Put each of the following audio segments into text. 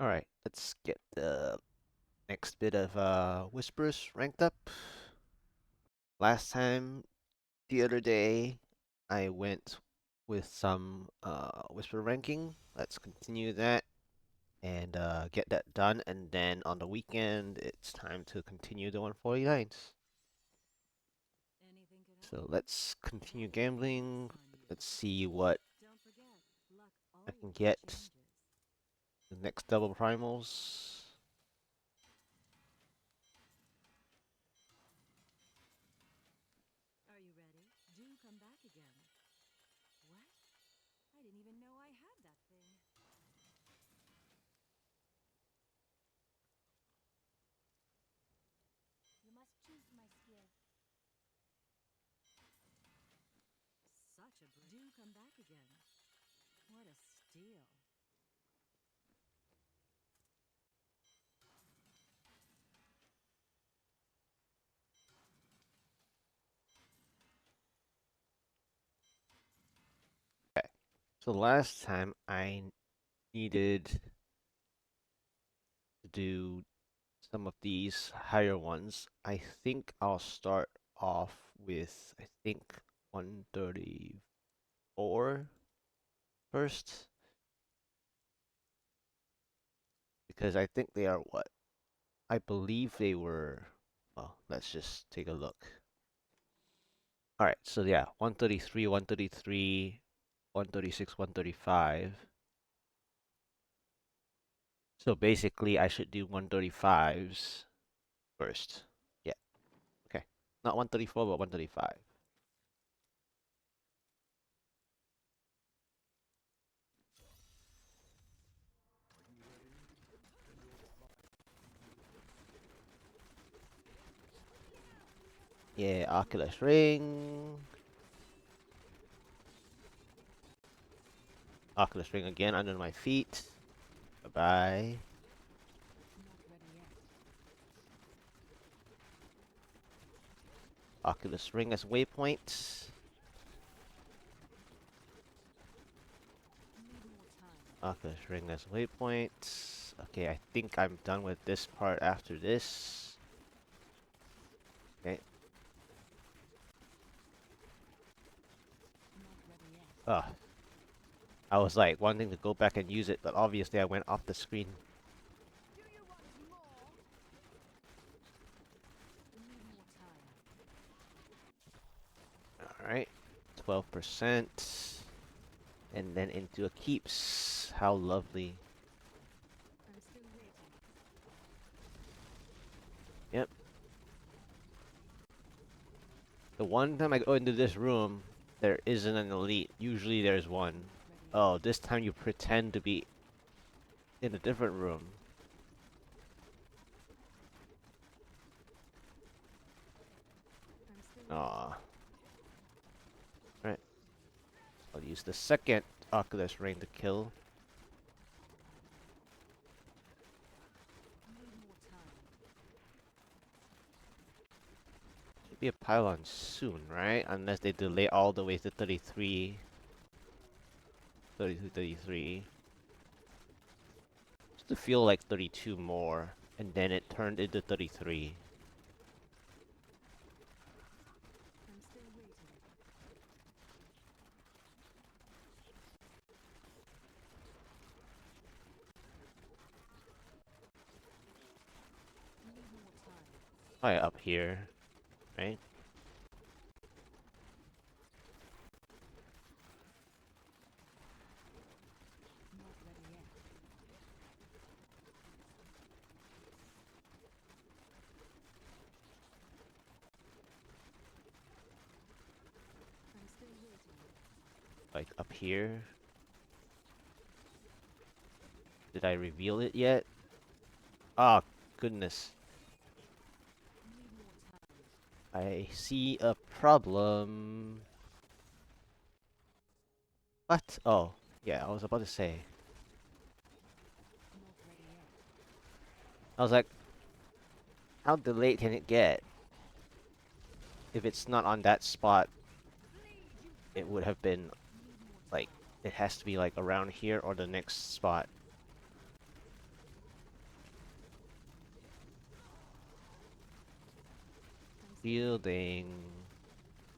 Alright, let's get the next bit of Whispers ranked up. Last time, the other day, I went with some Whisper ranking. Let's continue that and get that done. And then on the weekend, it's time to continue the 149s. So let's continue gambling. Let's see what I can get. The next double primals. Are you ready? Do come back again. What? I didn't even know I had that thing. You must choose my skill. Such a do come back again. What a steal. Okay. So last time I needed to do some of these higher ones. I think I'll start off with, I think, 134 first. Because I think they are what? I believe they were. Well, let's just take a look. Alright, so yeah, 133, 133, 136, 135. So basically, I should do 135s first. Yeah, okay. Not 134, but 135. Yeah, Oculus Ring. Oculus Ring again under my feet. Bye-bye. Not ready yet. Oculus Ring as waypoint. Need more time. Oculus Ring as waypoint. Okay, I think I'm done with this part after this. Okay. Not ready yet. Oh, I was like wanting to go back and use it, but obviously I went off the screen. Do you want more? Need more time. Alright. 12%. And then into a keeps. How lovely. I'm still waiting. Yep. The one time I go into this room, there isn't an elite. Usually there's one. Oh, this time you pretend to be in a different room. I'm still Aw. Right. I'll use the second Oculus Ring to kill. need more time. Should be a pylon soon, right? Unless they delay all the way to 33. 32, 33. Just to feel like 32 more. And then it turned into 33. I'm still waiting. Need more time. Probably up here, right? Not ready yet. I'm still waiting. Like up here. Did I reveal it yet? Ah, goodness. Need more time. I see a problem. What? Oh, yeah, I was about to say. Not ready yet. I was like, how delayed can it get? If it's not on that spot, it would have been Need more like, time. it has to be like around here or the next spot. Shielding.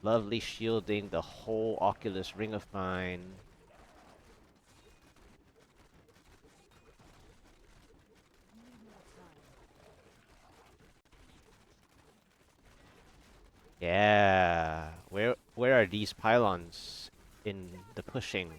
Lovely shielding the whole Oculus Ring of mine. Yeah. Where are these pylons in the pushing?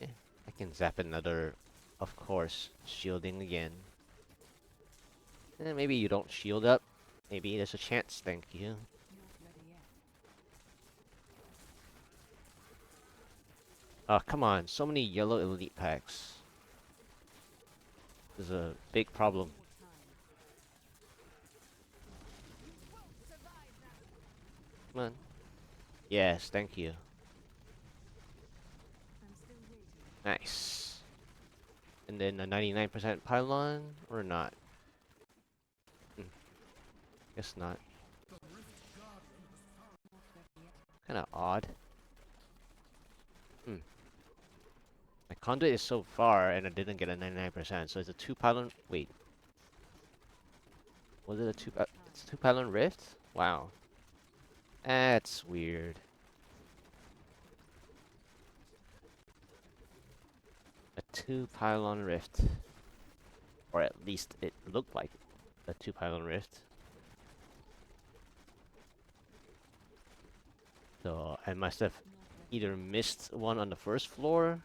Eh, I can zap another, of course, shielding again. Maybe you don't shield up. Maybe there's a chance, thank you. Oh, come on, so many yellow elite packs. This is a big problem. Come on. Yes, thank you. Nice. And then a 99% pylon, or not? Guess not. Kinda odd. Hmm. My conduit is so far, and I didn't get a 99%, so it's a 2 pylon. Wait. Was it a it's a 2 pylon rift? Wow. That's weird. A 2 pylon rift. Or at least it looked like a 2 pylon rift. So I must have either missed one on the first floor.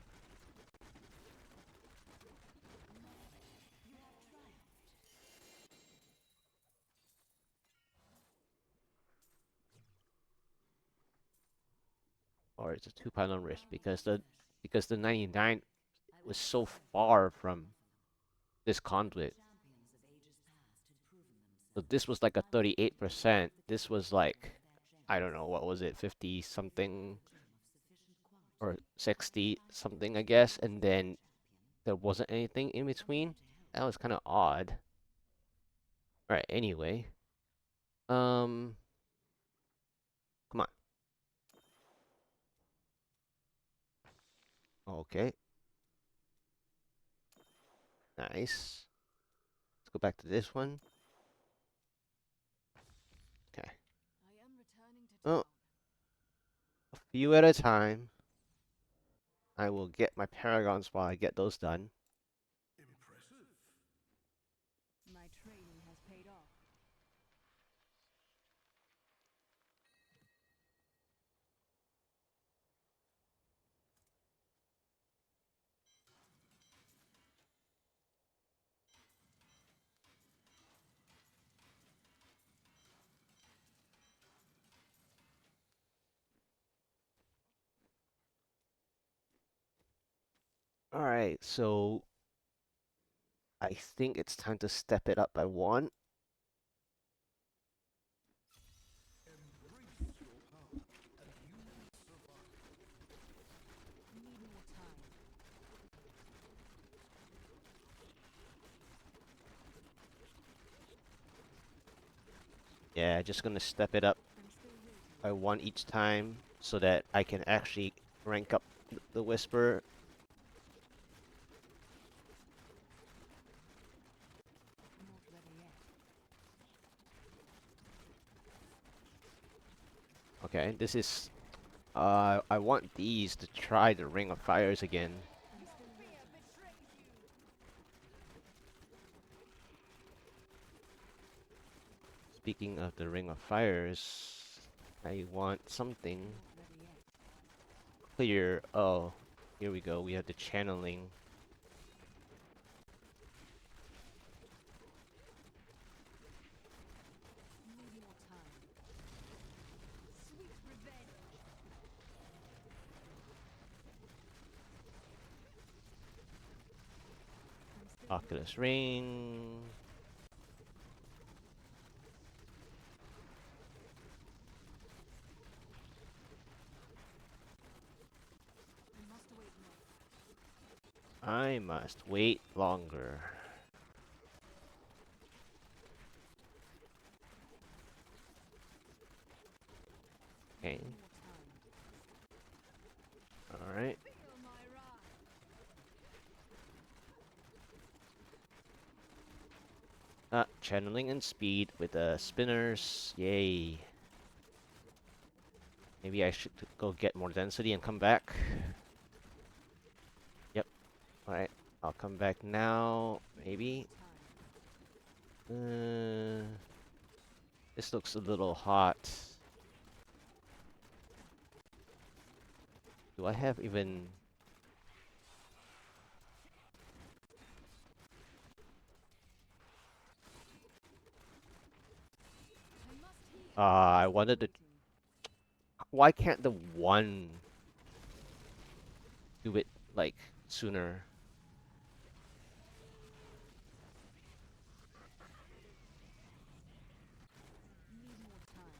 Or it's a 2 pylon rift because the 99 was so far from this conduit. So this was like a 38%. This was like, I don't know, what was it, 50 something or 60 something, I guess. And then there wasn't anything in between. That was kind of odd. Alright, anyway. Come on. Okay, nice. Let's go back to this one. Okay. Oh, a few at a time. I will get my paragons while I get those done. My training has paid off. Alright, so I think it's time to step it up by one. Yeah, just gonna step it up by one each time so that I can actually rank up the Whisper. Okay, this is... I want these to try the Ring of Fires again. Speaking of the Ring of Fires, I want something clear. Oh, here we go. We have the channeling. Oculus Ring. I must wait longer. Okay. Need more time. Alright. Feel my wrath. Channeling and speed with the spinners. Yay. Maybe I should go get more density and come back. Yep. Alright. I'll come back now. Maybe. This looks a little hot. Do I have even... I wanted to... Why can't the one do it, like, sooner? Need more time.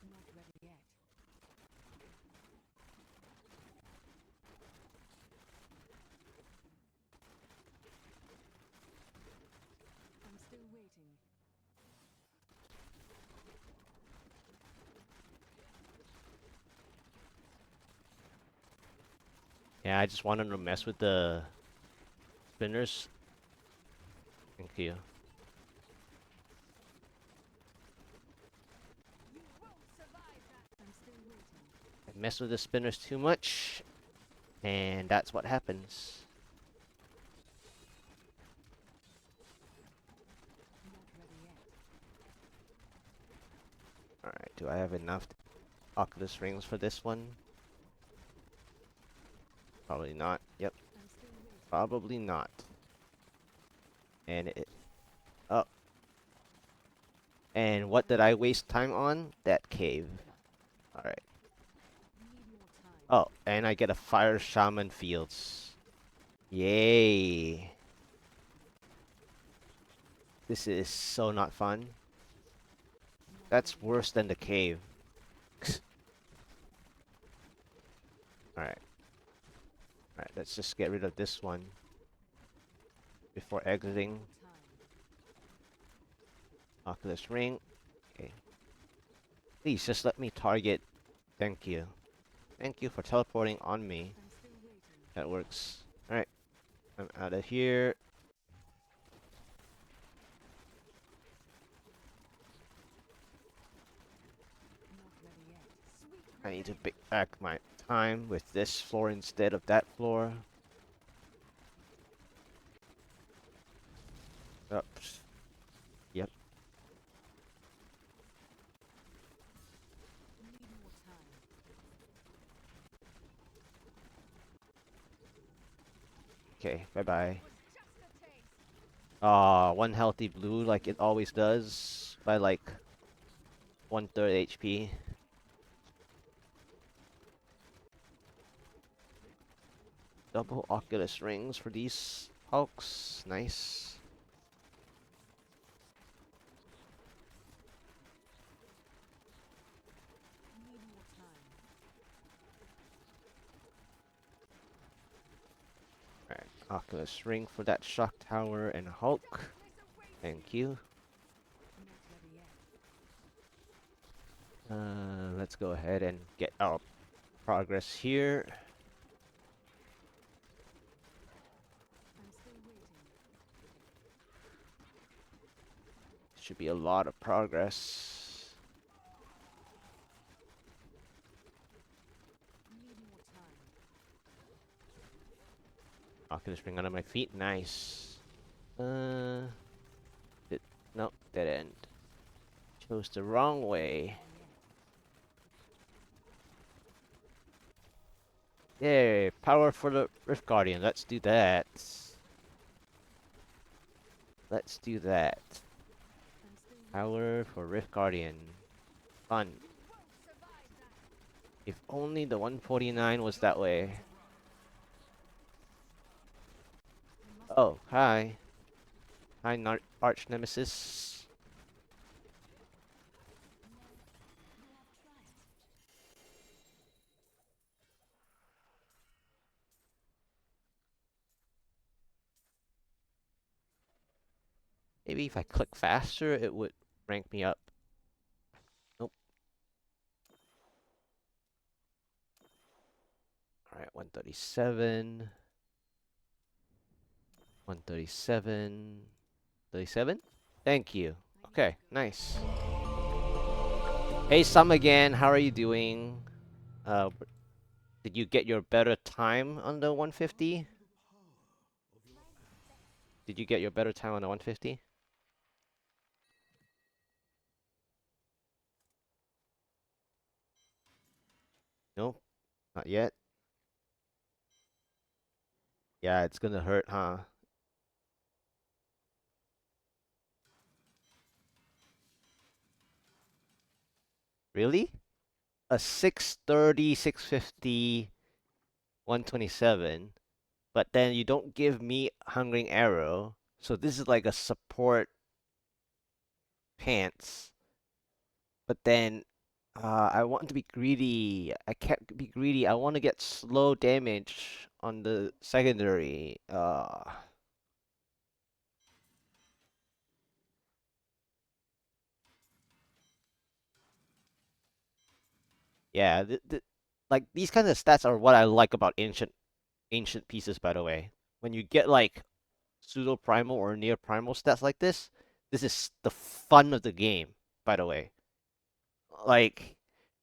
Not ready yet. I'm still waiting. Yeah, I just wanted to mess with the spinners. Thank you. You won't survive that. I'm still waiting. I mess with the spinners too much, and that's what happens. Not ready yet. Alright, do I have enough Oculus rings for this one? Probably not. Yep, I'm still waiting. probably not. And it... Oh. And what did I waste time on? That cave. Alright. Need more time. Oh, and I get a Fire Shaman Fields. Yay. This is so not fun. Not That's ready worse than the cave. Alright. Alright, let's just get rid of this one before yet. exiting. More time. Oculus Ring. Okay. Please just let me target. Thank you. Thank you for teleporting on me. I'm still waiting. That works. Alright. I'm out of here. Not ready yet. Sweet I need to revenge. back my time with this floor instead of that floor. Oops. Yep. Need more time. Okay, bye-bye. Was just a taste. One healthy blue like it always does by like 1/3 HP. Double Oculus rings for these hulks. Nice. Need more time. Alright, Oculus ring for that shock tower and Hulk. Darkness awaits Thank me. you. Not ready yet. Let's go ahead and get our progress here. I'm still waiting. Should be a lot of progress. Need more time. Oculus ring under my feet. Nice. Did, no, dead end. Chose the wrong way. Yay, power for the Rift Guardian. Let's do that. Let's do that. I'm still waiting. Power for Rift Guardian. Fun. You won't survive that. If only the 149 was that way. I must Oh, hi. Hi, Arch Nemesis. Maybe if I click faster, it would rank me up. Nope. Alright, 137. 137. 37? Thank you. Okay, nice. Hey, Sam again. How are you doing? Uh, did you get your better time on the 150? Did you get your better time on the 150? Nope, not yet. Yeah, it's gonna hurt, huh? Really? A 630, 650, 127, but then you don't give me Hungering Arrow, so this is like a support pants. But then I want to be greedy. I can't be greedy. I want to get slow damage on the secondary. Yeah, like these kinds of stats are what I like about ancient pieces, by the way. When you get like pseudo primal or near primal stats like this is the fun of the game, by the way. Like,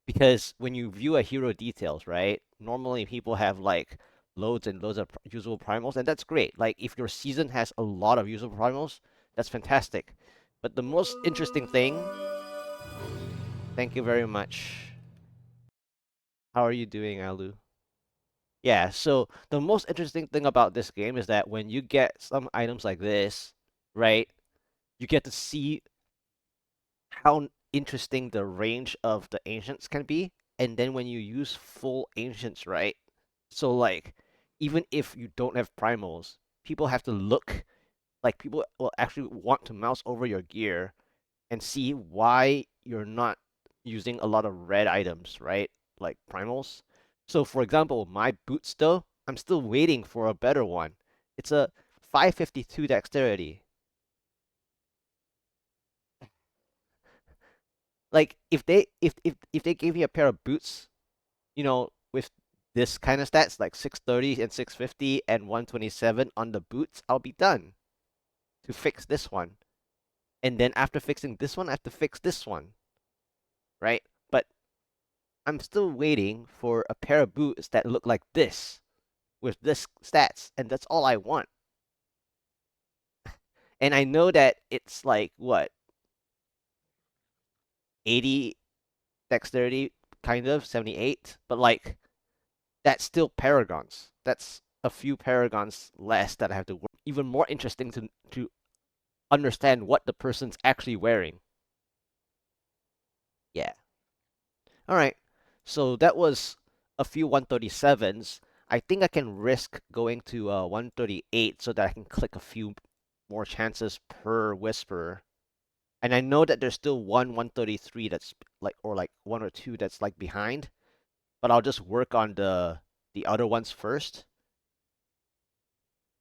because when you view a hero details, right? Normally people have like loads and loads of usable primals, and that's great. Like, if your season has a lot of usable primals, that's fantastic. But the most interesting thing, thank you very much. How are you doing, Alu? Yeah, so the most interesting thing about this game is that when you get some items like this, right, you get to see how interesting the range of the ancients can be. And then when you use full ancients, right? So like, even if you don't have primals, people have to look like people will actually want to mouse over your gear and see why you're not using a lot of red items, right? Like primals. So for example, my boots though, I'm still waiting for a better one. It's a 552 dexterity. Like if they gave me a pair of boots, with this kind of stats like 630 and 650 and 127 on the boots, I'll be done to fix this one. And then after fixing this one, I have to fix this one, right? But I'm still waiting for a pair of boots that look like this with this stats, and that's all I want. And I know that it's like what 80 dexterity, kind of 78, but like that's still paragons. That's a few paragons less that I have to work. Even more interesting to understand what the person's actually wearing. Yeah. All right. So that was a few 137s. I think I can risk going to 138 so that I can click a few more chances per whisper. And I know that there's still one 133 that's like, or like one or two that's like behind, but I'll just work on the other ones first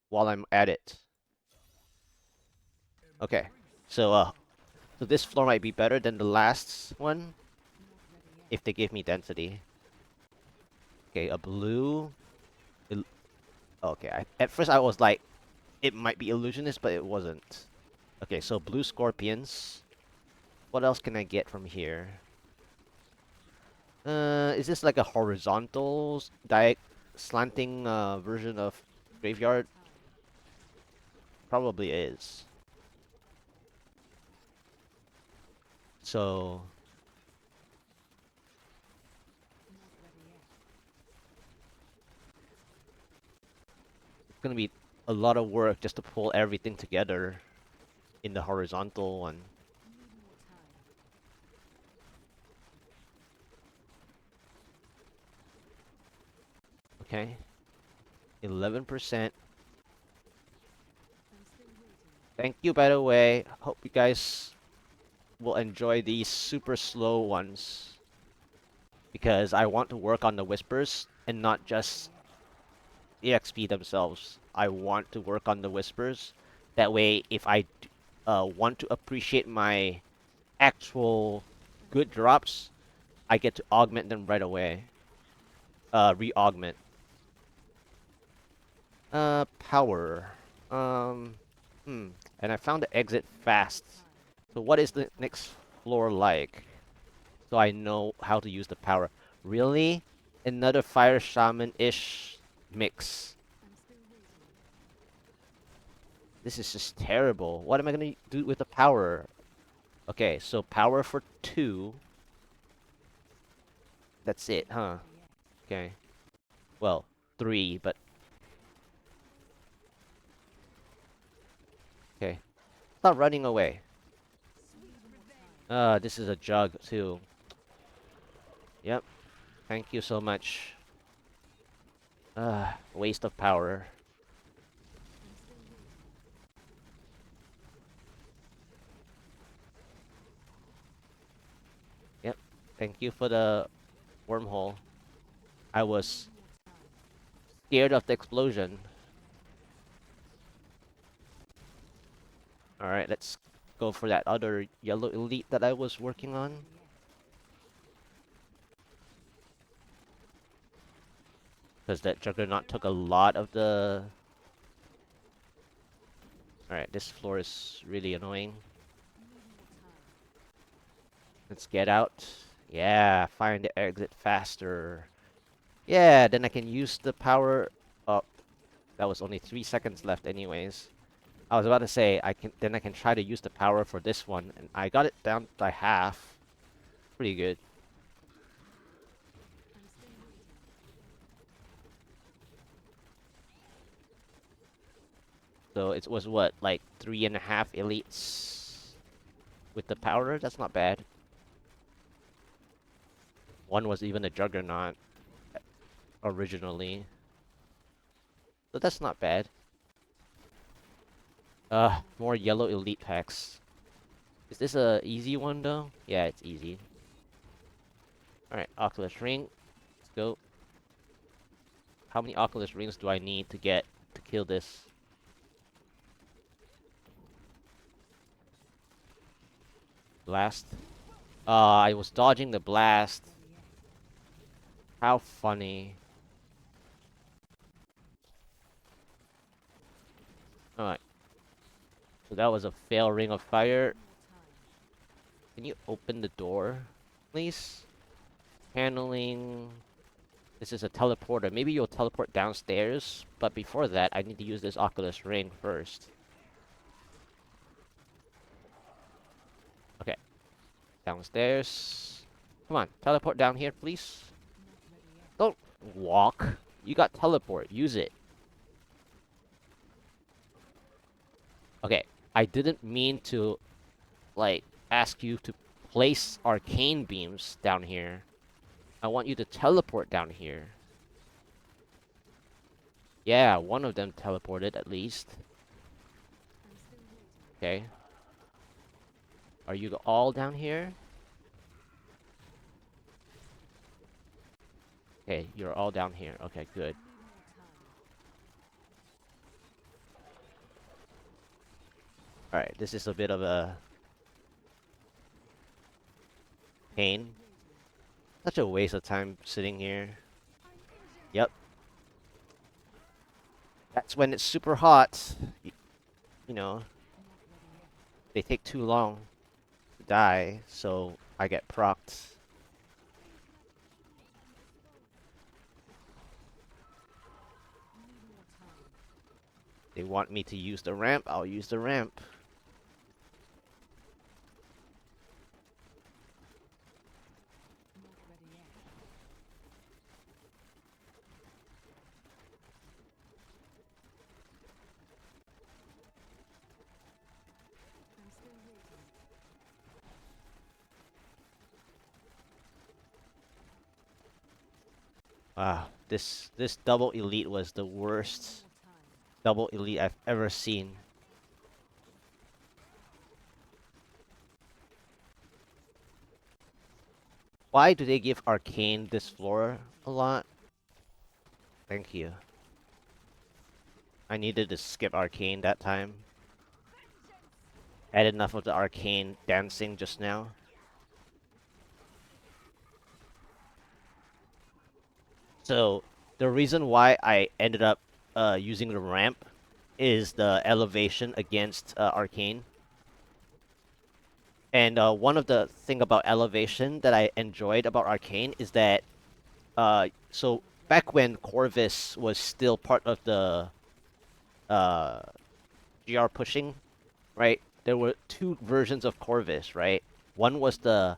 while I'm at it. Okay. So this floor might be better than the last one if they give me density. Okay, a blue. Okay, at first I was like, it might be illusionist, but it wasn't. Okay, so blue scorpions. What else can I get from here? Is this like a horizontal slanting version of graveyard? Probably is. So it's gonna be a lot of work just to pull everything together in the horizontal one. Okay, 11%. Thank you, by the way. Hope you guys will enjoy these super slow ones because I want to work on the whispers and not just EXP themselves. I want to work on the whispers. That way, if I want to appreciate my actual good drops, I get to augment them right away. Re-augment. Power. Um, And I found the exit fast. So what is the next floor like? So I know how to use the power. Really? Another fire shaman-ish mix. This is just terrible. What am I gonna do with the power? Okay, so power for 2. That's it, huh? Okay. Well, 3, but okay. Stop running away. This is a jug too. Yep. Thank you so much. Waste of power. Yep. Thank you for the wormhole. I was scared of the explosion. Alright, let's go for that other yellow elite that I was working on. Because that juggernaut took a lot of the... Alright, this floor is really annoying. Let's get out. Yeah, find the exit faster. Yeah, then I can use the power... Oh, that was only 3 seconds left anyways. I was about to say, I can try to use the power for this one, and I got it down by half. Pretty good. So it was what, like 3.5 elites with the power? That's not bad. One was even a juggernaut originally. So that's not bad. More yellow elite packs. Is this a easy one though? Yeah, it's easy. Alright, Oculus Ring. Let's go. How many Oculus Rings do I need to get to kill this? Blast. I was dodging the blast. How funny. Alright. So that was a fail ring of fire. Can you open the door, please? Handling... This is a teleporter. Maybe you'll teleport downstairs, but before that, I need to use this Oculus Ring first. Okay. Downstairs. Come on, teleport down here, please. Don't walk. You got teleport. Use it. Okay. I didn't mean to, like, ask you to place arcane beams down here. I want you to teleport down here. Yeah, one of them teleported at least. Okay. Are you all down here? Okay, you're all down here. Okay, good. Alright, this is a bit of a pain. Such a waste of time sitting here. Yep. That's when it's super hot. You know, they take too long to die, so I get procced. They want me to use the ramp, I'll use the ramp. This double elite was the worst double elite I've ever seen. Why do they give arcane this floor a lot? Thank you. I needed to skip arcane that time. had enough of the arcane dancing just now. So the reason why I ended up using the ramp is the elevation against arcane. And one of the thing about elevation that I enjoyed about arcane is that so back when Corvus was still part of the uh, GR pushing, right? There were two versions of Corvus, right? One was the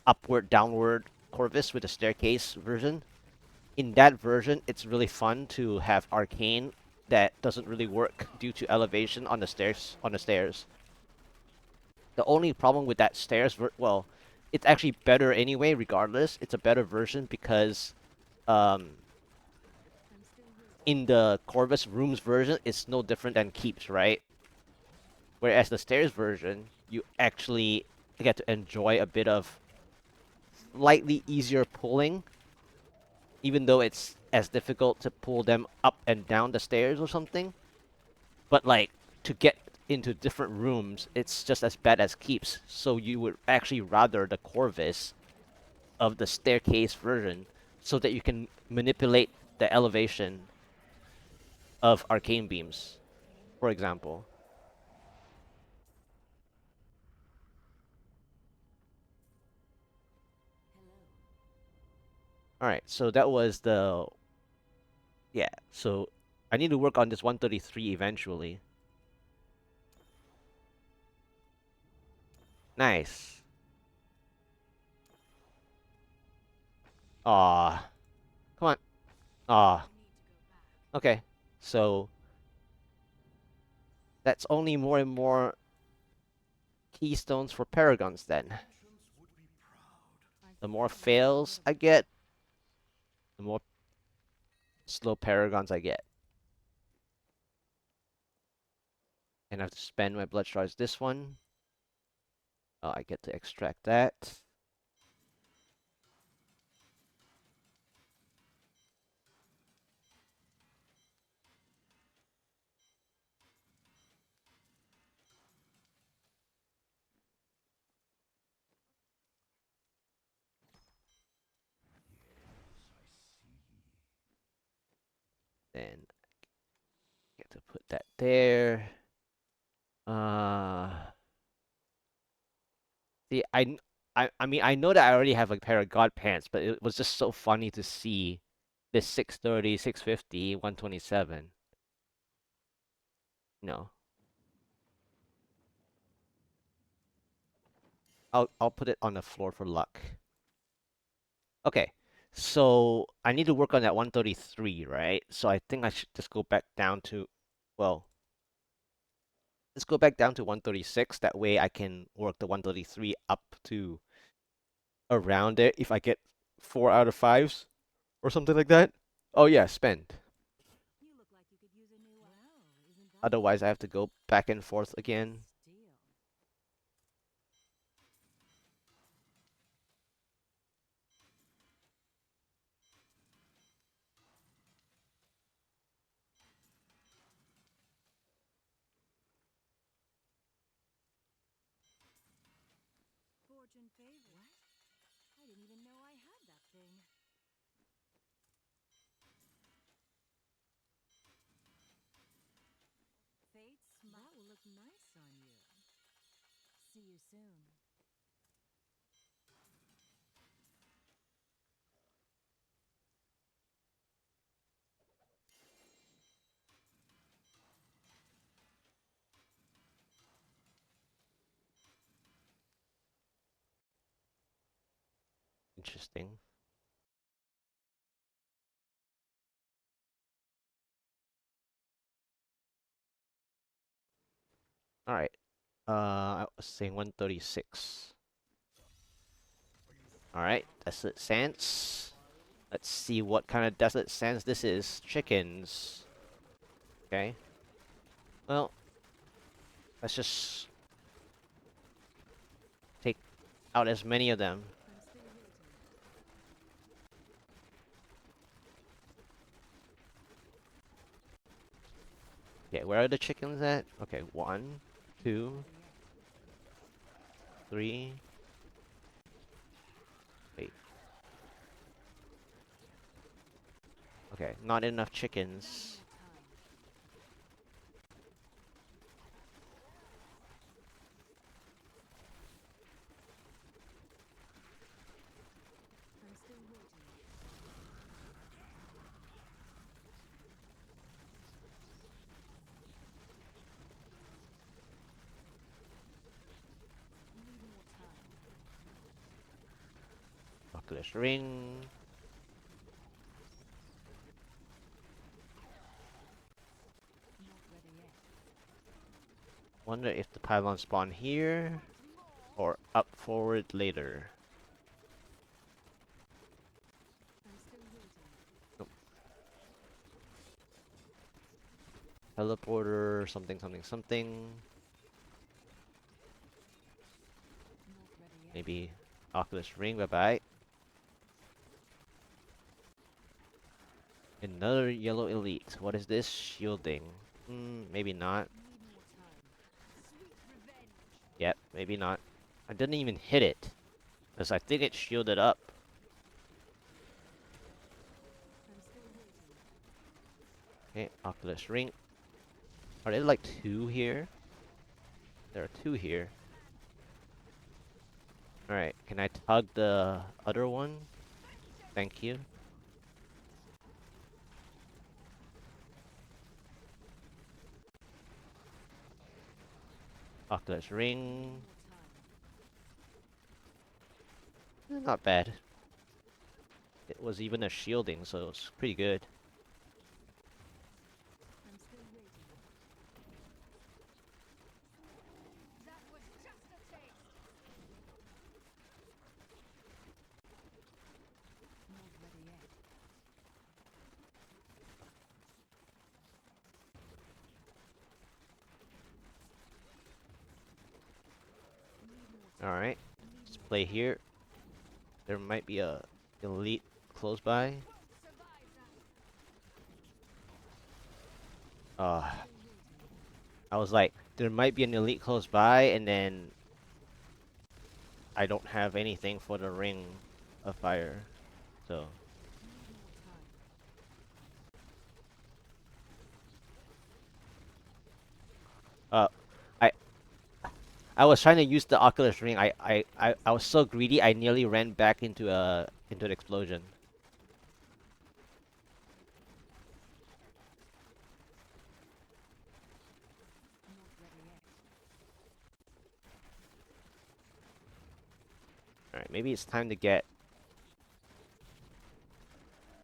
upward downward Corvus with the staircase version. In that version, it's really fun to have arcane that doesn't really work due to elevation on the stairs. The only problem with that well, it's actually better anyway. Regardless, it's a better version because um, in the Corvus rooms version, it's no different than keeps, right? Whereas the stairs version, you actually get to enjoy a bit of slightly easier pulling, even though it's as difficult to pull them up and down the stairs or something. But like to get into different rooms, it's just as bad as keeps. So you would actually rather the Corvus of the staircase version so that you can manipulate the elevation of arcane beams, for example. Alright, so that was the... Yeah, so I need to work on this 133 eventually. Nice. Ah, come on. Ah, okay. So that's only more and more keystones for paragons then. The more fails I get, the more slow paragons I get. And I have to spend my blood shards this one. Oh, I get to extract that. Then get to put that there. Uh, see, I mean, I know that I already have a pair of God pants, but it was just so funny to see this 630, 650, 127. No, I'll put it on the floor for luck. Okay, so I need to work on that 133, right? So I think I should just go back down to, well, let's go back down to 136. That way I can work the 133 up to around there if I get 4 out of 5s or something like that. Oh yeah, spend. You look like you could use a new one. Well, isn't that Otherwise I have to go back and forth again. steal? Fortune favor. What? I didn't even know I had that thing. Fate smile. That will look nice on you. See you soon. Interesting. Alright. I was saying 136. Alright, Desolate Sands. Let's see what kind of Desolate Sands this is. Chickens. Okay. Well, let's just take out as many of them. I'm still waiting. Okay, where are the chickens at? Okay, one, two, 3. Wait. Okay, not enough chickens. I'm still waiting. Need more time. Oculus Ring. Not ready yet. Wonder if the pylons spawn here or up forward later. I'm still waiting. Nope. Teleporter, something, something, something. Not ready yet. Maybe Oculus Ring, bye bye. Another yellow elite. What is this? Shielding. Maybe not. Need more time. Sweet revenge. Yep, maybe not. I didn't even hit it. Because I think it shielded up. I'm still waiting. Okay, Oculus Ring. Are there like 2 here? There are 2 here. Alright, can I tug the other one? Thank you. Oculus Ring. More time. Not bad. It was even a shielding, so it's pretty good. I'm still waiting. That was just a taste. Not ready yet. Need more time. Alright, Need let's more play time. here. There might be a elite close by. Won't survive that. Uh, Still waiting. I was like, there might be an elite close by, and then I don't have anything for the ring of fire. So, Need more time. uh, I I was trying to use the Oculus Ring. I was so greedy. I nearly ran back into an explosion. Not ready yet. All right, maybe it's time to get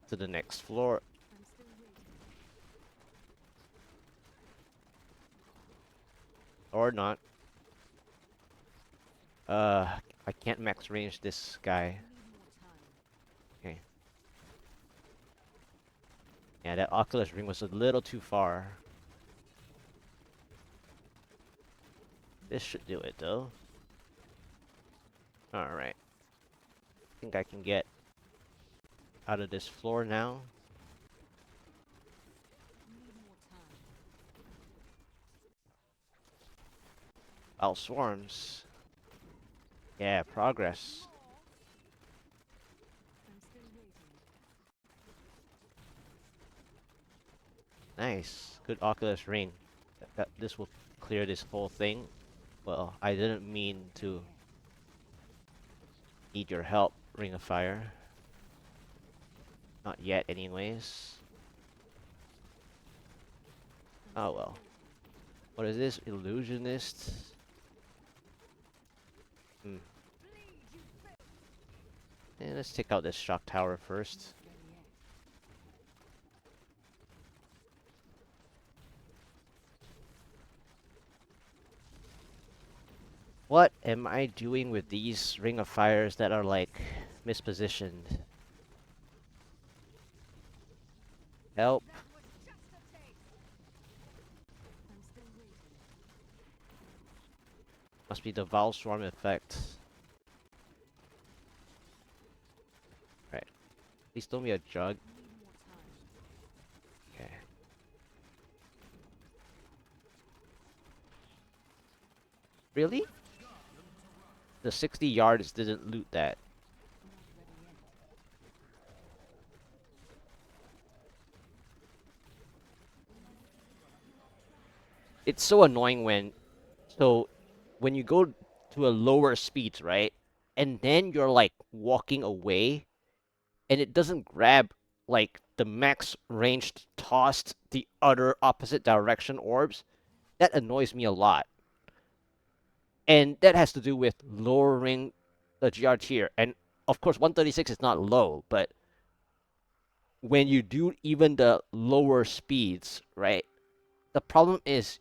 to the next floor I'm still waiting. or not. I can't max range this guy. Need more time. Okay. Yeah, that Oculus Ring was a little too far. This should do it though. All right. Think I can get out of this floor now. Need more time. Foul swarms. Yeah, progress. I'm still waiting. Nice. Good Oculus Ring. This will clear this whole thing. Well, I didn't mean Not ready to yet. need your help, Ring of Fire. Not yet, anyways. I'm Oh still well. waiting. What is this? Illusionist? Hmm. Bleed, you filth. And let's take out this shock tower first. Not ready yet. What am I doing with these Ring of Fires that are like mispositioned? Help. That was just a taste. I'm still waiting. Must be the Val Swarm effect. Right. Please throw me a jug. Need more time. Okay. Really? the 60 yards didn't loot that. It's so annoying when you go to a lower speeds, right? And then you're like walking away and it doesn't grab like the max ranged tossed the other opposite direction orbs. That annoys me a lot. And that has to do with lowering the GR tier. And of course 136 is not low, but when you do even the lower speeds, right? The problem is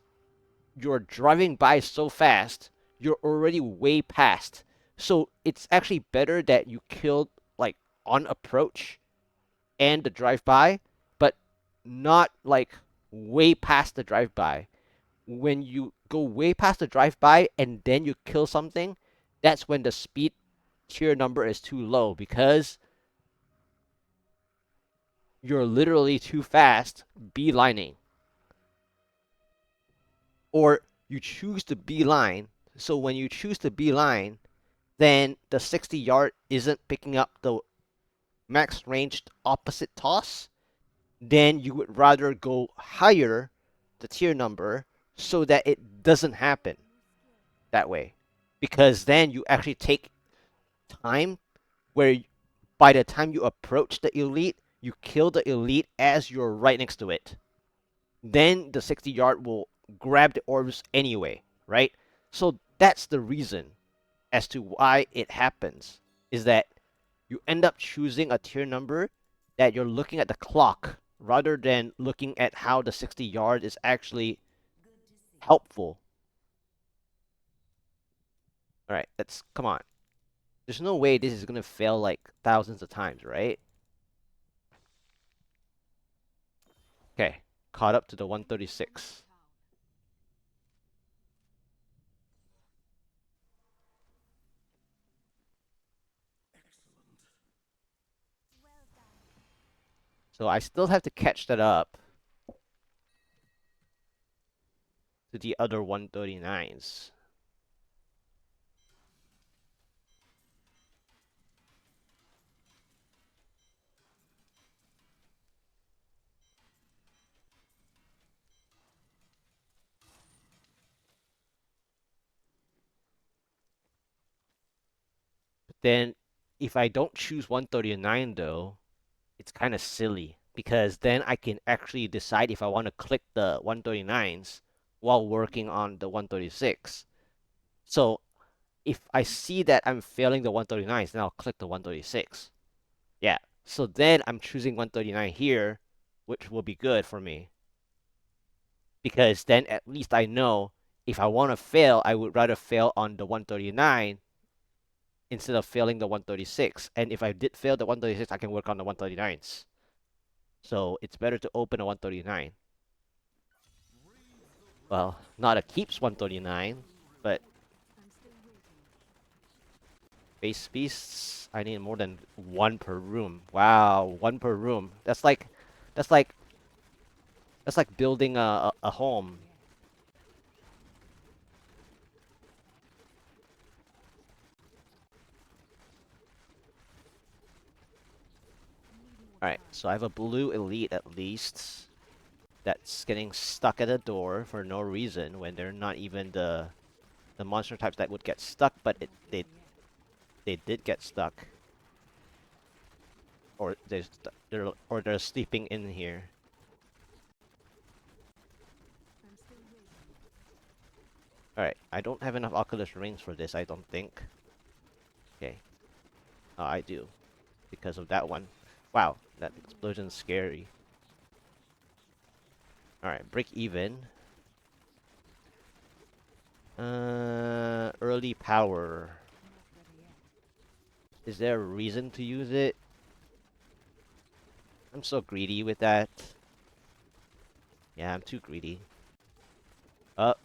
you're driving by so fast, you're already way past. So it's actually better that you killed like on approach and the drive by, but not like way past the drive by. When you go way past the drive by and then you kill something, that's when the speed tier number is too low because you're literally too fast beelining. Or you choose to beeline. So when you choose to beeline, then the 60 yard isn't picking up the max ranged opposite toss, then you would rather go higher the tier number so that it doesn't happen that way. Because then you actually take time where by the time you approach the elite, you kill the elite as you're right next to it. Then the 60 yard will grab the orbs anyway, right? So that's the reason as to why it happens is that you end up choosing a tier number that you're looking at the clock rather than looking at how the 60 yard is actually helpful. All right, let's come on. There's no way this is gonna fail like thousands of times, right? Okay, caught up to the 136. Well done. So I still have to catch that up to the other 139s. But then if I don't choose 139 though, it's kind of silly because then I can actually decide if I want to click the 139s while working on the 136. So if I see that I'm failing the 139s, then I'll click the 136. Yeah. So then I'm choosing 139 here, which will be good for me because then at least I know if I want to fail, I would rather fail on the 139 instead of failing the 136. And if I did fail the 136, I can work on the 139s. So it's better to open a 139. Well, not a keeps 139, but base beasts, I need more than one per room. Wow, one per room. That's like, that's like building a home. Alright, so I have a blue elite at least that's getting stuck at a door for no reason when they're not even the monster types that would get stuck, but they did get stuck. Or they're sleeping in here. Alright, I don't have enough Oculus rings for this, I don't think. Okay. Oh, I do. Because of that one. Wow, that explosion's scary. Alright, break even. Early power. Is there a reason to use it? I'm so greedy with that. Yeah, I'm too greedy. Uh,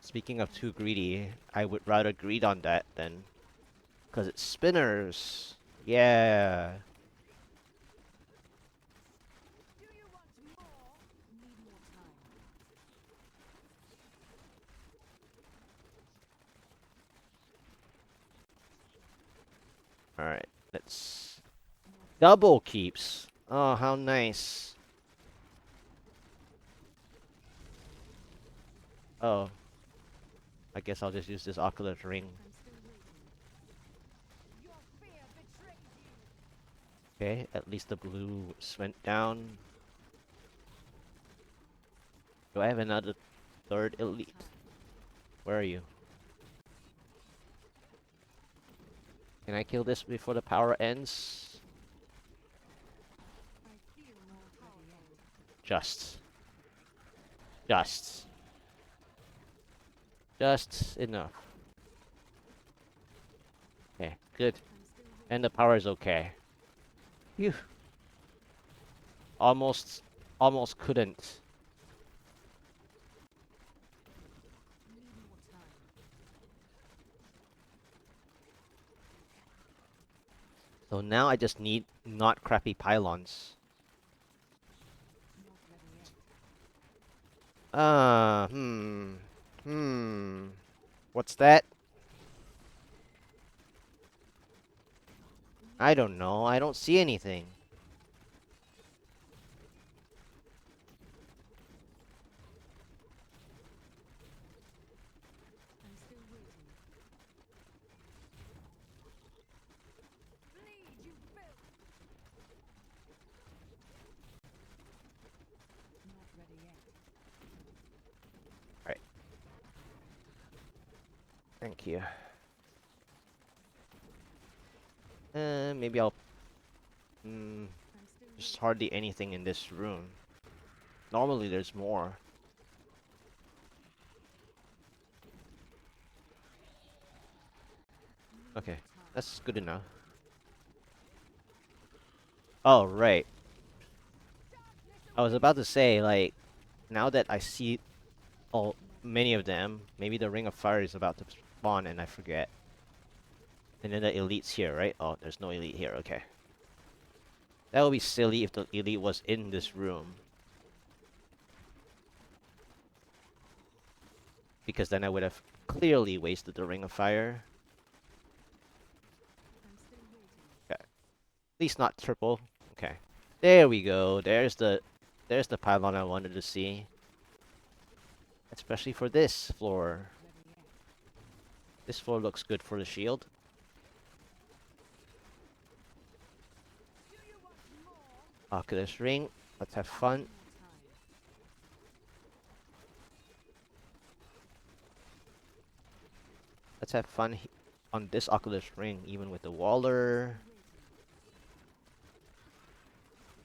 Speaking of too greedy, I would rather greed on that then. Because it's spinners. Yeah. Alright, let's... Double keeps! Oh, how nice. Oh. I guess I'll just use this Oculus ring. I'm still waiting. Your fear betrays you. Okay, at least the blue went down. Do I have another third elite? Where are you? Can I kill this before the power ends? I feel more powerful. Just. Just. Just enough. Okay, good. I'm still waiting. And the power is okay. Phew. Almost couldn't. Need more time. So now I just need not crappy pylons. Not ready yet. What's that? I don't know. I don't see anything. I'm still waiting. Bleed, you filth. Not ready yet. Alright. Thank you. Maybe I'll... I'm still There's waiting. hardly anything in this room. Normally there's more. Need Okay, more time. that's good enough. Oh, right. I was about to say, like, now that I see all many of them, maybe the Ring of Fire is about to spawn and I forget. And then the elite's here, right? Oh, there's no elite here, okay. That would be silly if the elite was in this room. Because then I would have clearly wasted the Ring of Fire. I'm still waiting. Okay. At least not triple. Okay. There we go. There's the pylon I wanted to see. Especially for this floor. Not ready yet. This floor looks good for the shield. Do you want more? Oculus ring. Let's have Need fun. more time. Let's have fun on this Oculus ring, even with the Waller. Still waiting.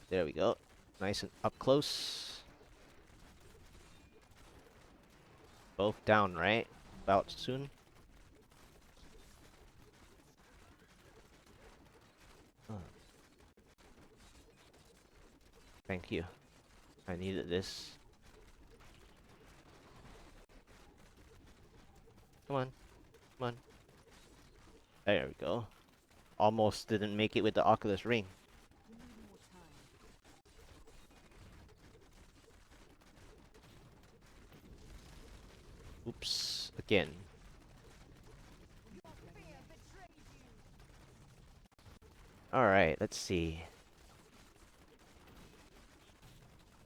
There we go. Nice and up close. Both down, right? About soon. Oh. Thank you. I needed this. Come on. Come on. There we go. Almost didn't make it with the Oculus ring. We need more time. Oops. Again. Your fear betrays you. Alright, let's see.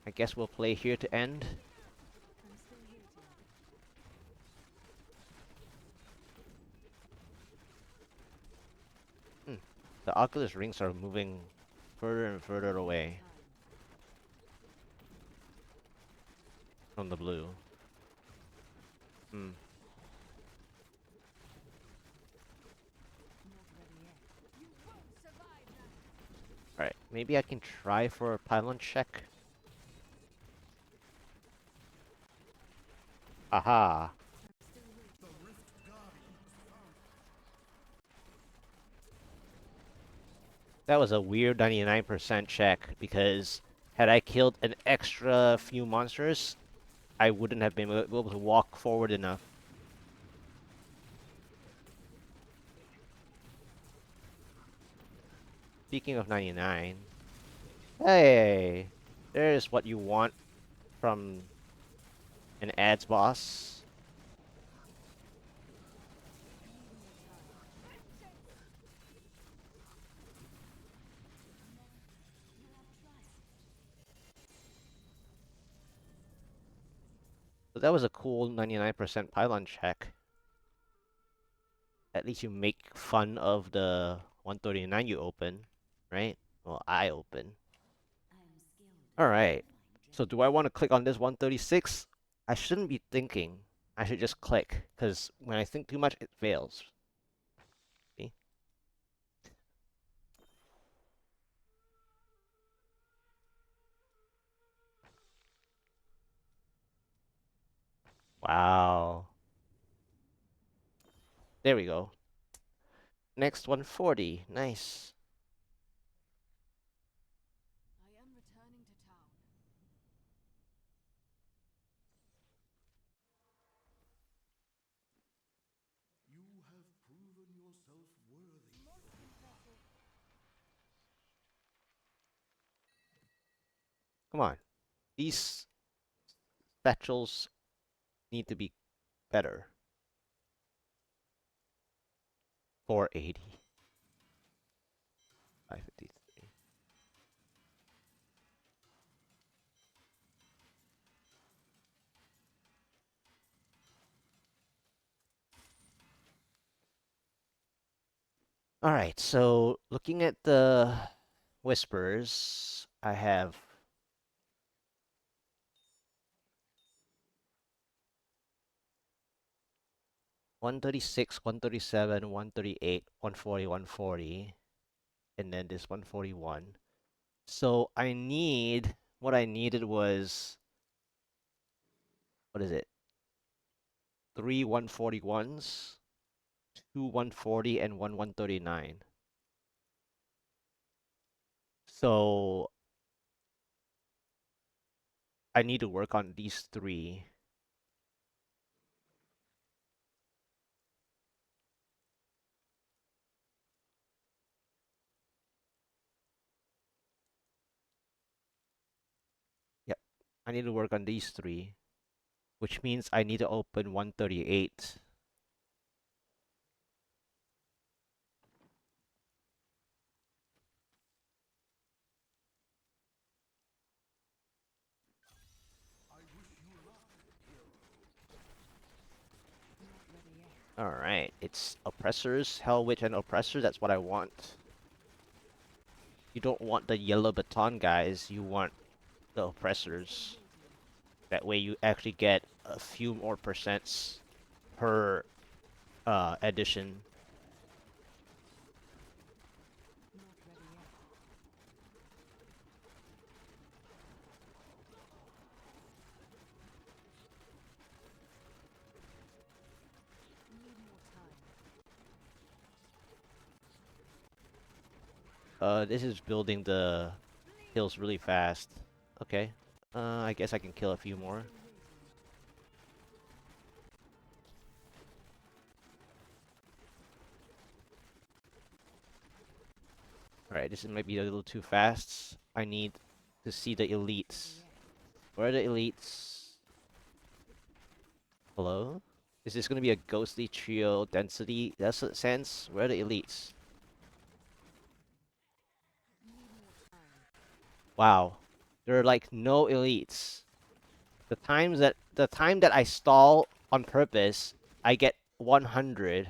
I guess we'll play here to end. I'm still waiting. The Oculus rings are moving further and further away Time. from the blue. Hmm. Not ready yet. You won't survive that. Alright, maybe I can try for a pylon check. Aha! I'm still waiting. That was a weird 99% check, because had I killed an extra few monsters, I wouldn't have been able to walk forward enough. Speaking of 99, hey! There's what you want from an ads boss. But that was a cool 99% pylon check. At least you make fun of the 139 you open, right? Well, I open. Alright. So do I want to click on this 136? I shouldn't be thinking. I should just click, because when I think too much, it fails. See? Wow. There we go. Next 140. Nice. I am returning to town. You have proven yourself worthy. Most impressive. Come on. These satchels need to be better. 480. 553. Alright, so looking at the whispers, I have 136, 137, 138, 140, 140, and then this 141. So what I needed was, what is it? 3 141s, 2 140, and 1 139. So I need to work on these three. Yep, I need to work on these three, which means I need to open 138. I wish you luck, hero. Not ready yet. Alright, it's oppressors, Hell Witch, and oppressor. That's what I want. You don't want the yellow baton guys, you want the oppressors. That way you actually get a few more percents per edition. Not ready yet. Need more time. This is building the hills really fast. Okay. I guess I can kill a few more. Still waiting. Alright, this might be a little too fast. I need to see the Not ready elites. yet. Where are the elites? Hello? Is this gonna be a ghostly trio density desolate sense? Where are the elites? Need more time. Wow. There are like no elites. The time that I stall on purpose, I get 100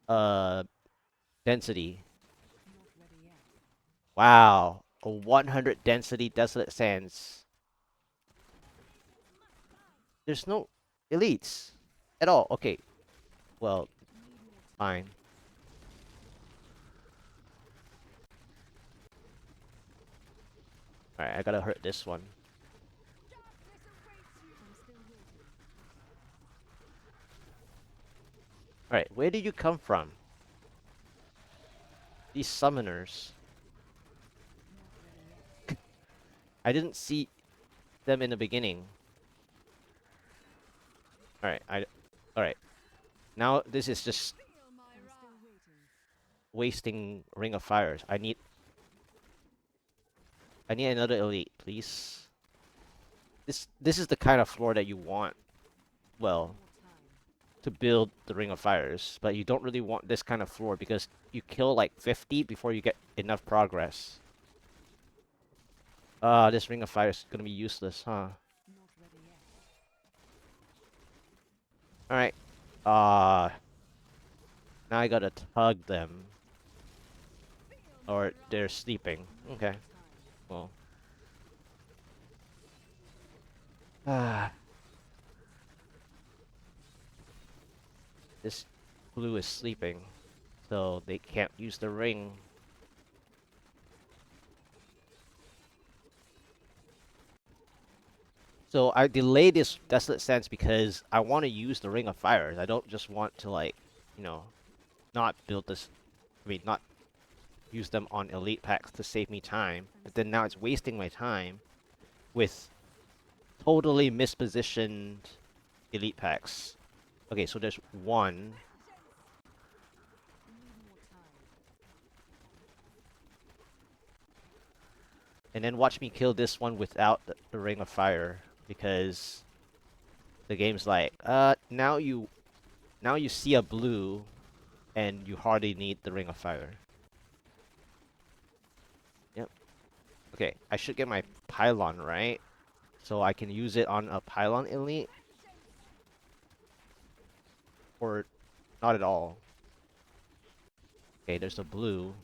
uh density. Not ready yet. Wow. A 100 density desolate sands. There's no elites at all. Okay. Well, Need more time. fine. Alright, I gotta hurt this one. Darkness awaits you. I'm still waiting. Alright, where did you come from? These summoners. Not ready yet. I didn't see them in the beginning. Alright, Alright. Now this is just Feel my I'm still wrath. waiting. wasting Ring of Fires. I need another elite, please. This is the kind of floor that you want. Well, More time. to build the Ring of Fires, but you don't really want this kind of floor because you kill like 50 before you get enough progress. This Ring of Fire is gonna be useless, huh? Not ready yet. Alright. Uh, now I gotta tug them. Or they're sleeping. Okay. Well. Ah. This blue is sleeping. So they can't use the ring. So I delayed this Desolate Sands because I want to use the Ring of Fires. I don't just want to, like, you know, not build this. I mean, not use them on elite packs to save me time. But then now it's wasting my time with totally mispositioned elite packs. Okay, so there's one. And then watch me kill this one without the Ring of Fire. Because the game's like, now you see a blue and you hardly need the Ring of Fire. Yep. Okay, I should get my pylon right, so I can use it on a pylon elite, or not at all. Okay, there's a blue.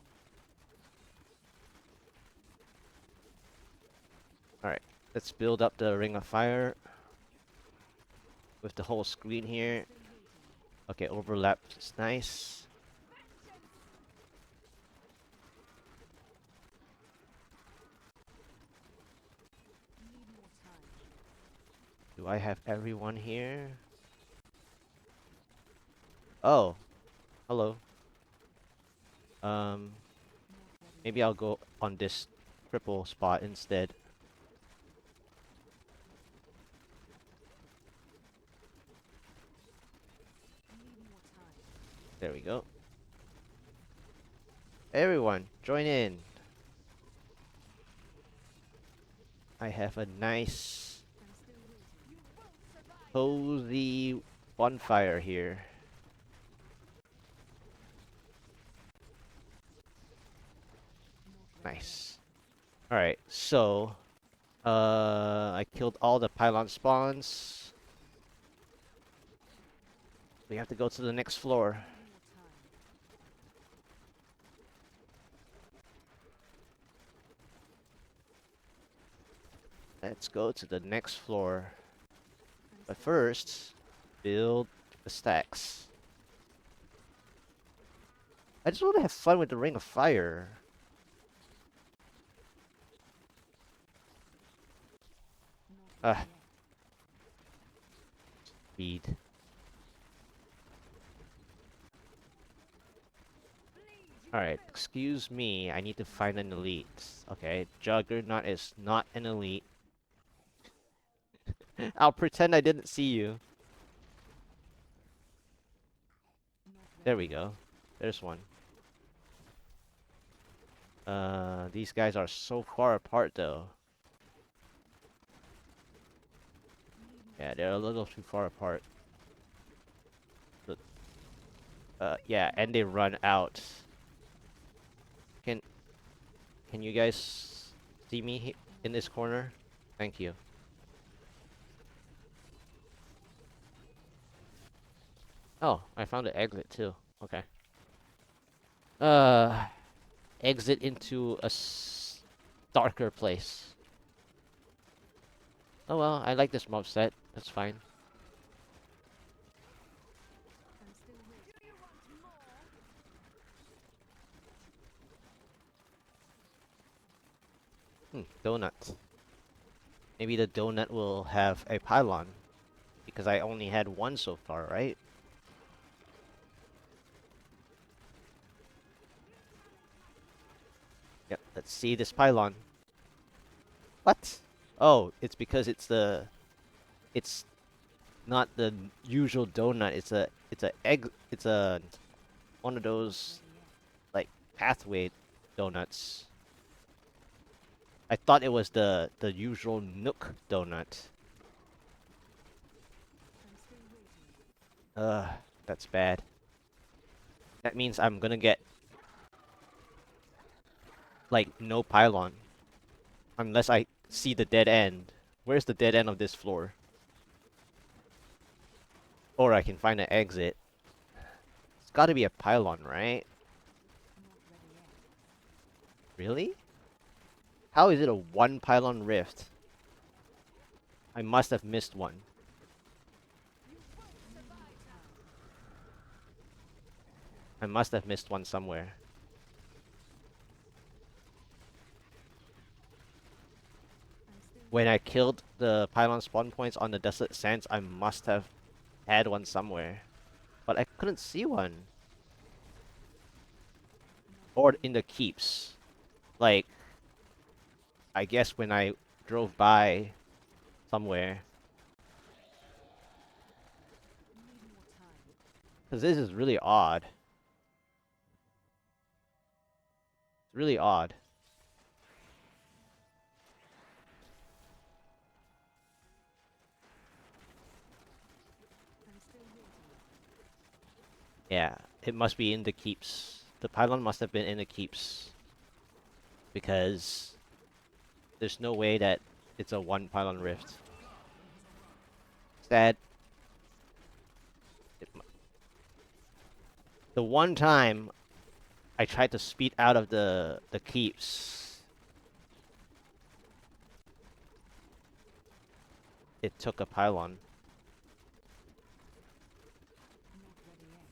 Alright, let's build up the Ring of Fire with the whole screen here. Okay, overlap is nice. Do I have everyone here? Oh, hello. Um, maybe I'll go on this triple spot instead. There we go. Everyone, join in. I have a nice, cozy bonfire here. Nice. Alright, so, I killed all the pylon spawns. We have to go to the next floor. Let's go to the next floor. But first, build the stacks. I just want to have fun with the Ring of Fire. Ah, speed. Alright, excuse me, I need to find an elite. Okay, Juggernaut is not an elite. I'll pretend I didn't see you. There we go. There's one. These guys are so far apart though. Yeah, they're a little too far apart. But, yeah, and they run out. Can can you guys see me in this corner? Thank you. Oh, I found an exit too. Okay. Uh, exit into a darker place. Oh well, I like this mob set. That's fine. Donut. Maybe the donut will have a pylon. Because I only had one so far, right? Yep, let's see this pylon. What? Oh, it's because it's not the usual donut. It's a egg. It's a one of those like pathway donuts. I thought it was the usual Nook donut. Ugh, that's bad. That means I'm gonna get like no pylon unless I see the dead end. Where's the dead end of this floor? Or I can find an exit. It's gotta be a pylon, right? Not ready yet. Really? How is it a one pylon rift? I must have missed one. I must have missed one somewhere. I'm still When I killed the pylon spawn points on the Desolate Sands, I must have had one somewhere. But I couldn't see one. not Or ready in the yet. keeps. Like, I guess when I drove by somewhere. Need more time. Because this is really odd. It's really odd. I'm still here to look. Yeah, it must be in the keeps. The pylon must have been in the keeps. Because there's no way that it's a one pylon rift. Sad. The one time I tried to speed out of the keeps, it took a pylon. Not ready yet.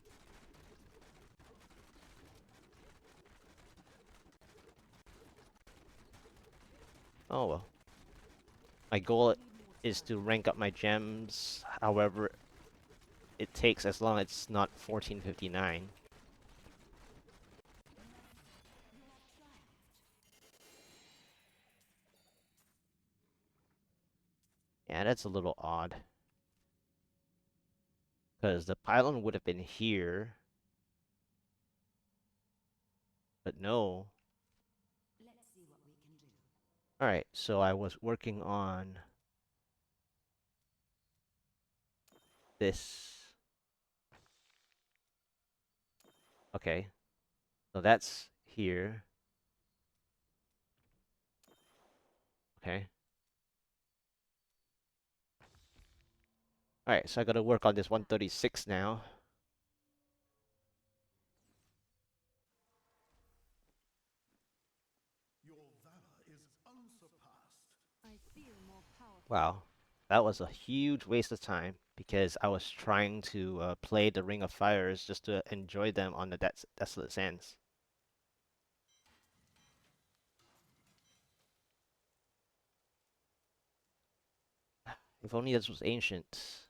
Oh well. My goal Need more is time. to rank up my gems. However, it takes as long as it's not 1459. Yeah, that's a little odd. Because the pylon would have been here. But no. Let's see what we can do. Alright, so I was working on this. Okay. So that's here. Okay. Alright, so I gotta work on this 136 now. Your valor is unsurpassed. I feel more powerful. Wow. That was a huge waste of time because I was trying to play the Ring of Fires just to enjoy them on the Desolate Sands. If only this was ancient.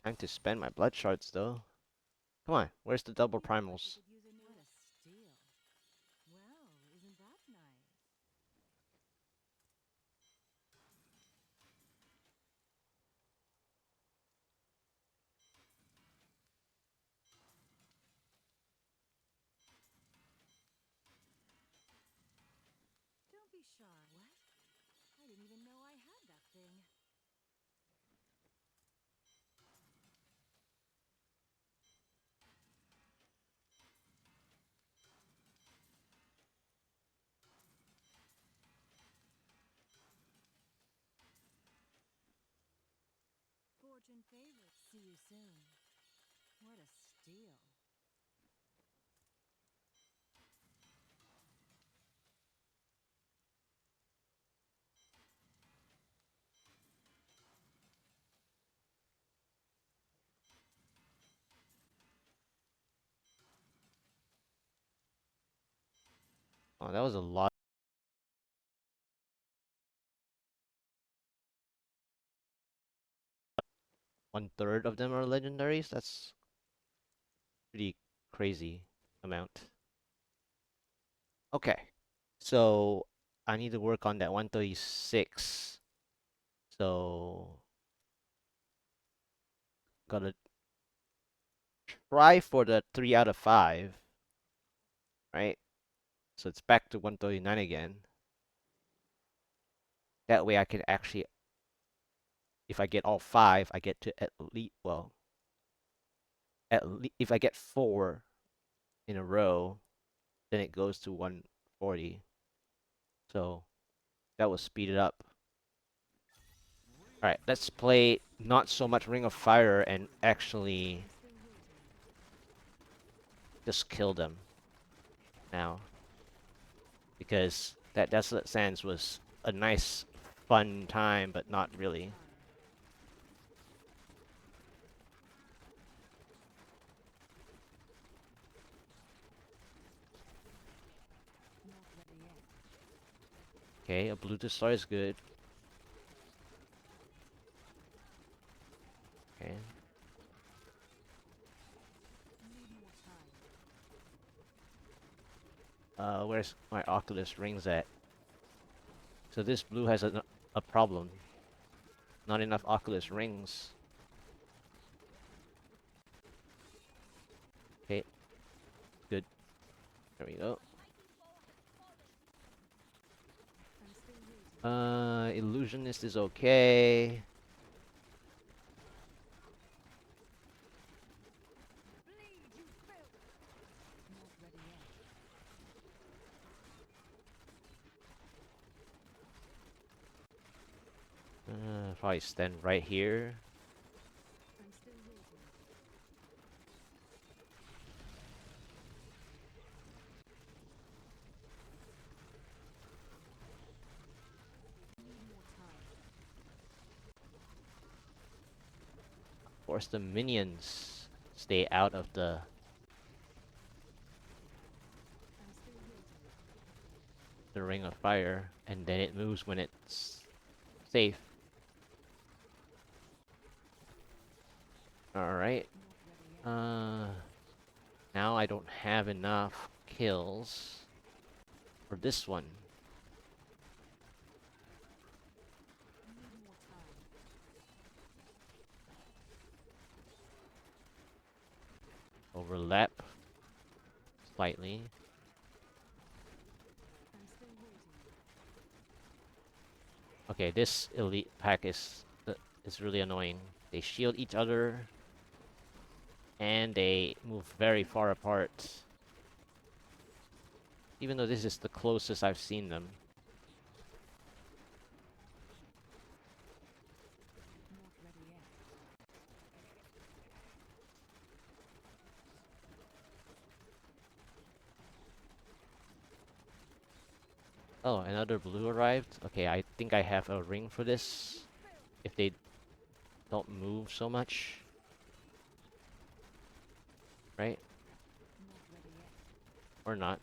Time to spend my blood shards though. Come on, where's the double Feels like we primals? could use a new. What a steal. Well, isn't that nice? Don't be shy. What? I didn't even know I had that thing. Fortune favors. See you soon. What a steal. Oh, that was a lot. 1/3 of them are legendaries? That's pretty crazy amount. Okay. So I need to work on that 136. So gotta try for the 3 out of 5, right? So it's back to 139 again. That way I can actually, if I get all 5, I get to at least, well, if I get 4 in a row, then it goes to 140. So that will speed it up. Alright, let's play not so much Ring of Fire and actually just kill them now. Because that Desolate Sands was a nice, fun time, but not really. Okay, a blue destroy is good. Okay. Where's my Oculus rings at? So this blue has a problem. Not enough Oculus rings. Okay, good. There we go. Illusionist is okay. Probably stand right here. Force the minions stay out of the ring of fire, and then it moves when it's safe. Alright. Now I don't have enough kills for this one. Overlap slightly. Okay, this elite pack is really annoying. They shield each other, and they move very far apart. Even though this is the closest I've seen them. Oh, another blue arrived. Okay, I think I have a ring for this. If they don't move so much. Right? Or not.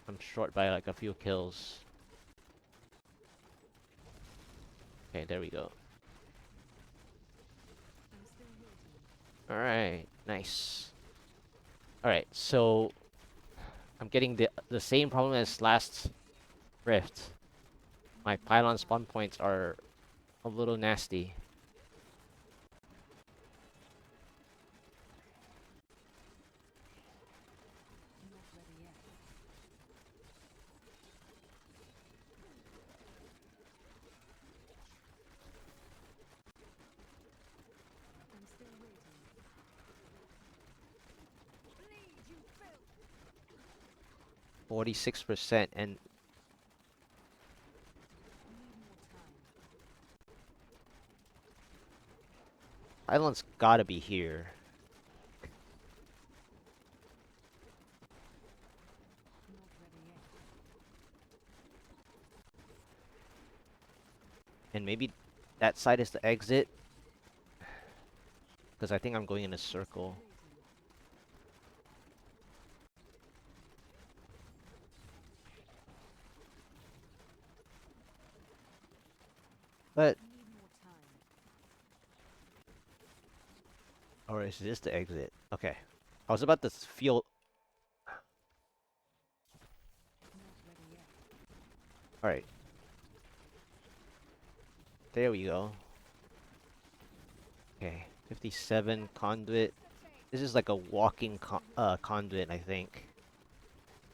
I'm short by like a few kills. Okay, there we go. Alright, nice. Alright, so I'm getting the same problem as last rift. My pylon spawn points are a little nasty. I'm still waiting. 46% and pylon's gotta be here. And maybe that side is the exit. Because I think I'm going in a circle. But... Or is this the exit? Okay. I was about to feel... Alright. There we go. Okay. 57 conduit. This is like a walking conduit, I think.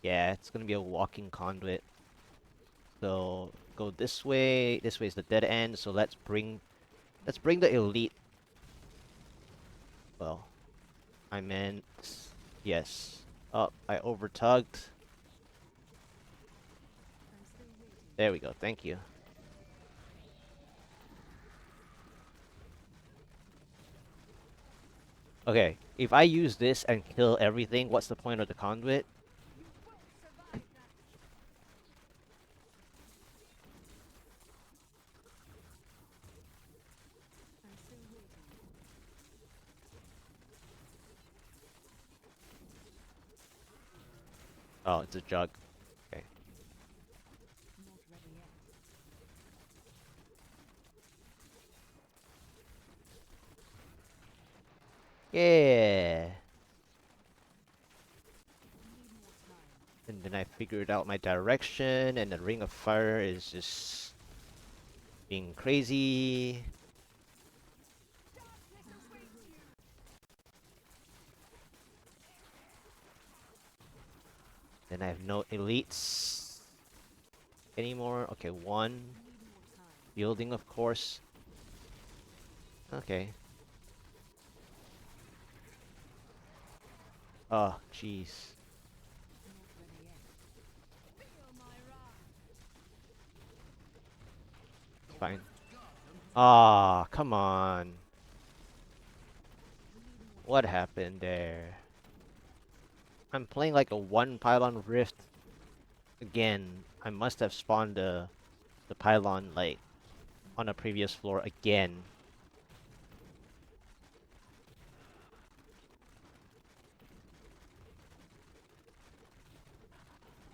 Yeah, it's gonna be a walking conduit. So go this way. This way is the dead end. So let's bring the elite. Well, I meant yes. Oh, I overtugged. There we go. Thank you. Okay, if I use this and kill everything, what's the point of the conduit? You won't survive that. I'm still waiting. Oh, it's a jug. Okay. Not ready yet. Yeah. Need more time. And then I figured out my direction, and the ring of fire is just being crazy. Darkness I'm still awaits you. waiting. Then I have no elites anymore. Okay, one. Need more time. Building, of course. Okay. Oh, jeez. Not ready yet. Feel my wrath. Fine. Ah, come on. We need more What time. happened there? I'm playing like a one pylon rift again. I must have spawned the pylon like on a previous floor again.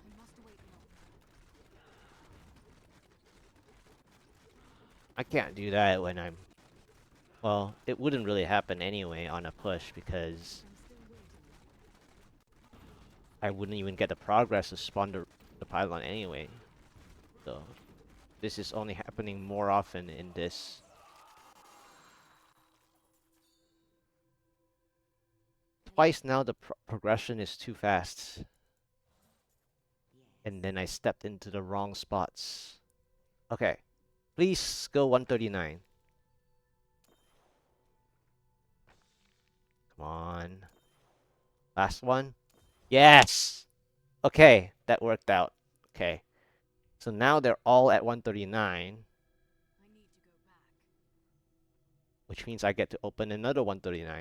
I must wait longer. I can't do that when I'm... Well, it wouldn't really happen anyway on a push because I'm still waiting. I wouldn't even get the progress to spawn the pylon anyway. So this is only happening more often in this. Twice now the progression is too fast. And then I stepped into the wrong spots. Okay. Please go 139. Come on. Last one. Yes! Okay, that worked out. Okay. So now they're all at 139, I need to go back. which means I get to open another 139. You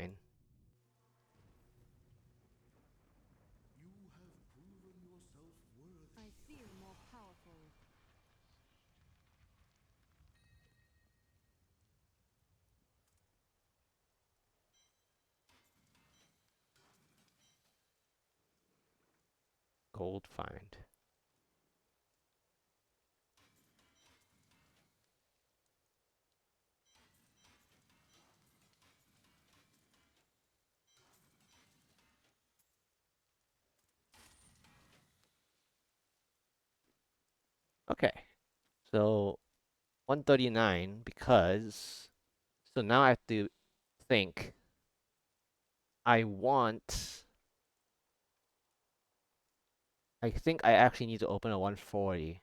have proven yourself worthy. I feel more powerful. Gold find. Okay. So 139 because... So now I have to think. I want... I think I actually need to open a 140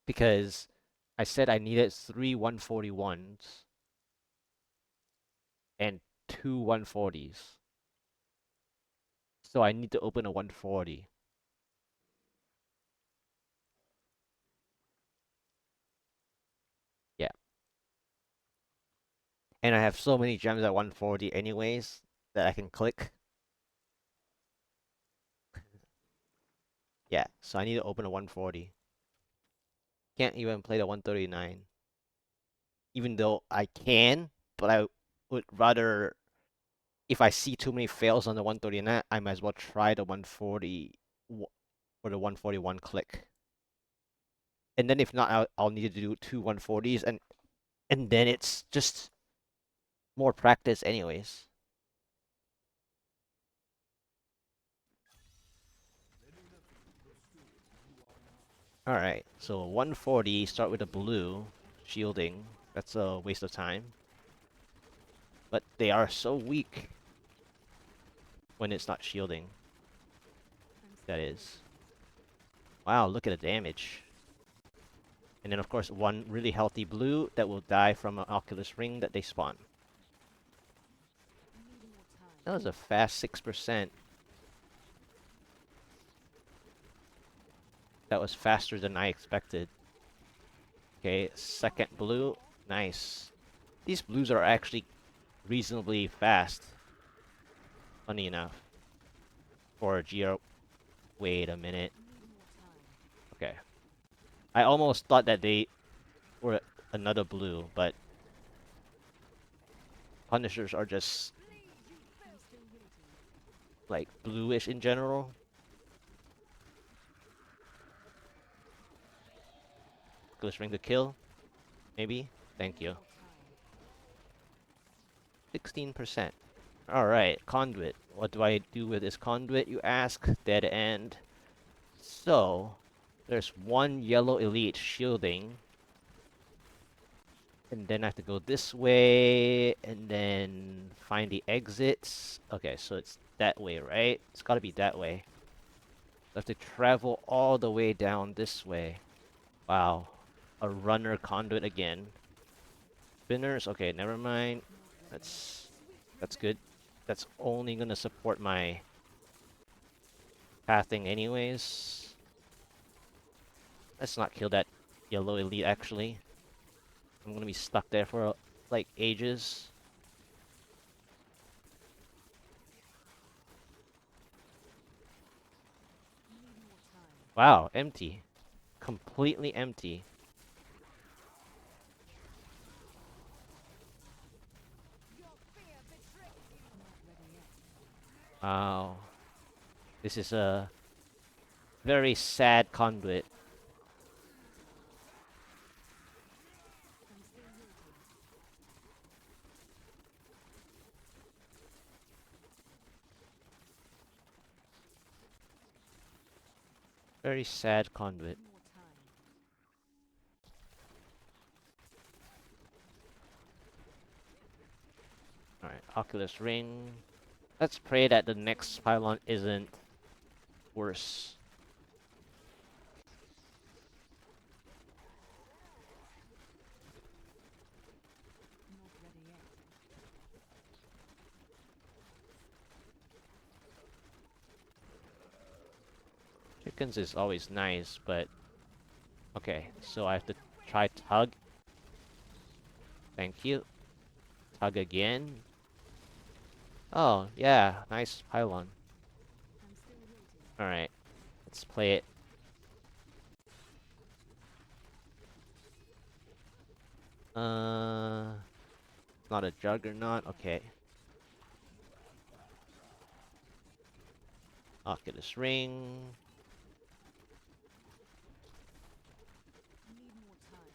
because I said I needed 3 141s and 2 140s. So I need to open a 140. Yeah. And I have so many gems at 140 anyways that I can click. Yeah, so I need to open a 140. Can't even play the 139. Even though I can, but I would rather, if I see too many fails on the 139, I might as well try the 140 or the 141 click. And then if not, I'll need to do two 140s, and then it's just more practice anyways. Alright, so 140, start with a blue, shielding. That's a waste of time. But they are so weak when it's not shielding. I'm still That waiting. is. Wow, look at the damage. And then of course one really healthy blue that will die from an Oculus Ring that they spawn. Need more time. That was a fast 6%. That was faster than I expected. Okay, second blue. Nice. These blues are actually reasonably fast. Funny enough. For Geo. Wait a minute. Need more time. Okay. I almost thought that they were another blue, but Punishers are just I'm still waiting. like bluish in general. Ghost ring to kill, maybe. Thank Need you. more time. 16%. Alright, conduit. What do I do with this conduit, you ask? Dead end. So, there's one yellow elite shielding. And then I have to go this way, and then find the exits. Okay, so it's that way, right? It's gotta be that way. I have to travel all the way down this way. Wow. A runner conduit again. Spinners? Okay, never mind. That's good. That's only gonna support my pathing anyways. Let's not kill that yellow elite actually. I'm gonna be stuck there for like ages. Need more time. Wow, empty. Completely empty. Your fear betrays you. Not ready yet. Wow. This is a very sad conduit. I'm still waiting. Very sad conduit. Need more time. Alright, Oculus Ring. Let's pray that the next pylon isn't worse. Not ready yet. Chickens is always nice, but... Okay, so I have to try tug. Thank you. Tug again. Oh, yeah, nice pylon. I'm still waiting. Alright, let's play it. Not a juggernaut, okay. Oculus Ring. Need more time.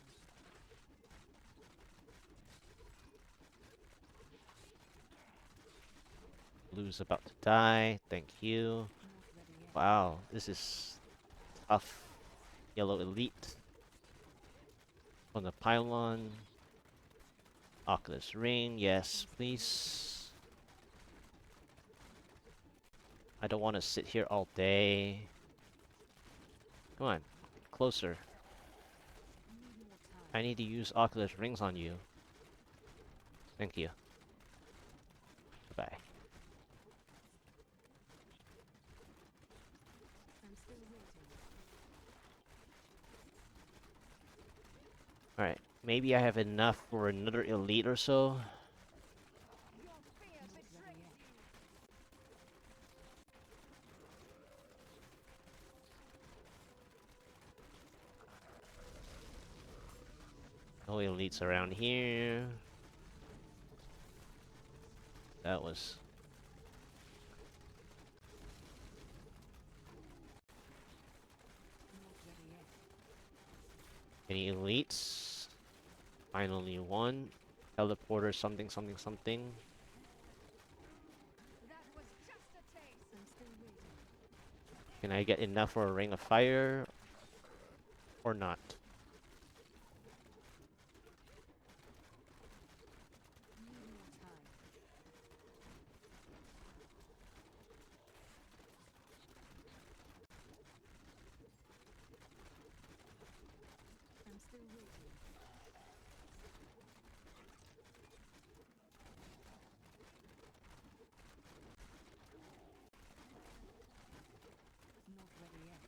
Blue's about to die, thank you. Not ready yet. Wow, this is tough. Yellow Elite. On the pylon. Oculus Ring, yes, please. I don't want to sit here all day. Come on, closer. Need more time. I need to use Oculus Rings on you. Thank you. Bye-bye. I'm still waiting. Alright, maybe I have enough for another elite or so. Your fear betrays you. No elites around here. That was... Not ready yet. Any elites? Finally one. Teleporter something something something. That was just a taste. I'm still waiting. Can I get enough for a ring of fire? Or not? Need more time. I'm still waiting. Not ready yet.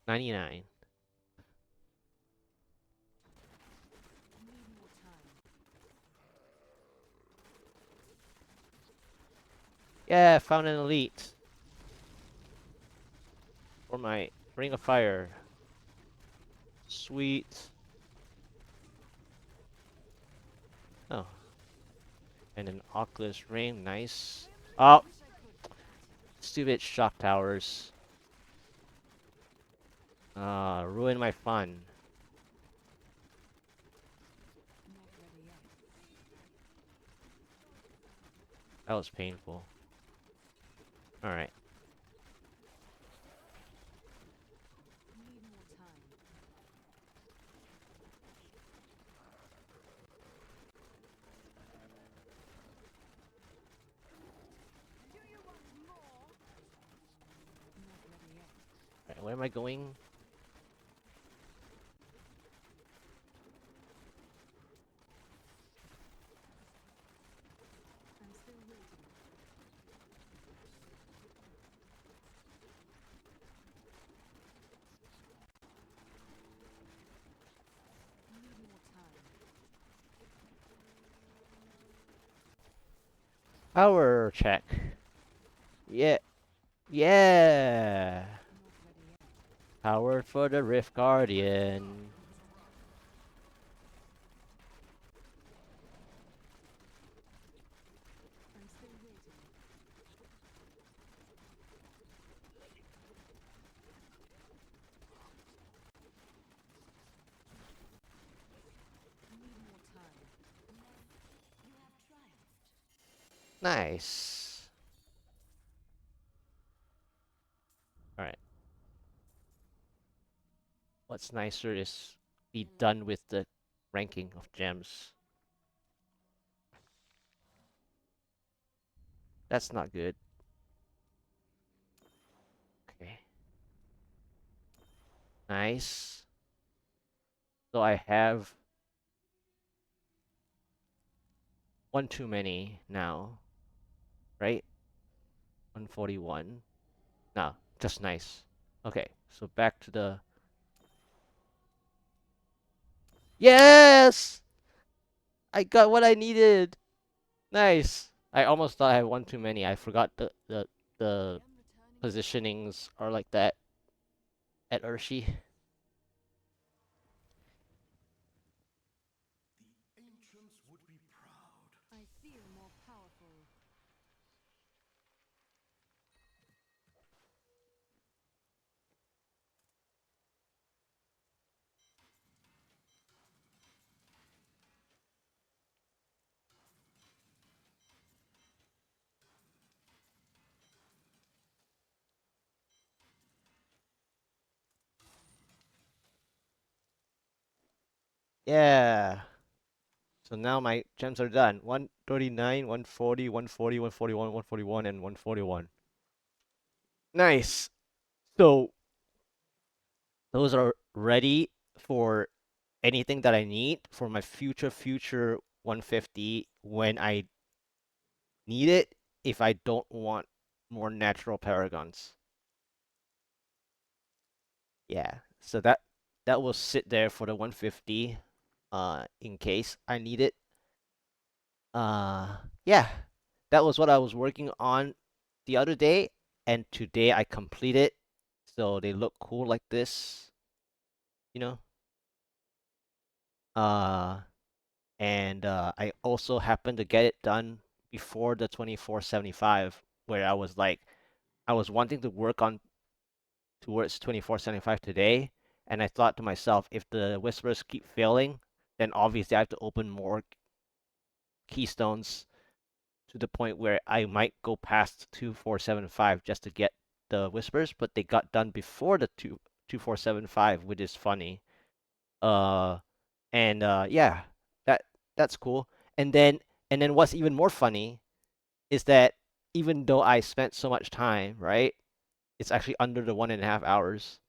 99. Need more time. Yeah, found an elite. For my Ring of Fire. Sweet. Oh, and an Oculus Ring. Nice. I Oh, wish I could fight. stupid shock towers. Ruined my fun. Not ready yet. That was painful. Alright. Need more time. Do you want more? Not ready yet. Alright, where am I going? I'm still waiting. Need more time. Power check. Yeah. Yeah. Not ready yet. Power for the Rift Guardian. I'm still waiting. Need more time. You have triumphed. Nice. Alright. What's nicer is be done with the ranking of gems. That's not good. Okay. Nice. So I have one too many now, right? 141. No, just nice. Okay, so back to the... Yes! I got what I needed! Nice! I almost thought I had one too many. I forgot the I am returning. positionings are like that at Urshi. The ancients would be proud. I feel more powerful. Yeah! So now my gems are done. 139, 140, 140, 141, 141, and 141. Nice! So those are ready for anything that I need for my future 150 when I need it if I don't want more natural paragons. Yeah, so that will sit there for the 150 in case I need it. Yeah. That was what I was working on the other day and today I completed. So they look cool like this, you know? Uh and I also happened to get it done before the 2475 where I was wanting to work on towards 2475 today and I thought to myself if the whispers keep failing then obviously I have to open more keystones to the point where I might go past 2475 just to get the whispers but they got done before the 2475 which is funny. uh and yeah, that that's cool. And then what's even more funny is that even though I spent so much time, right, it's actually under the 1.5 hours.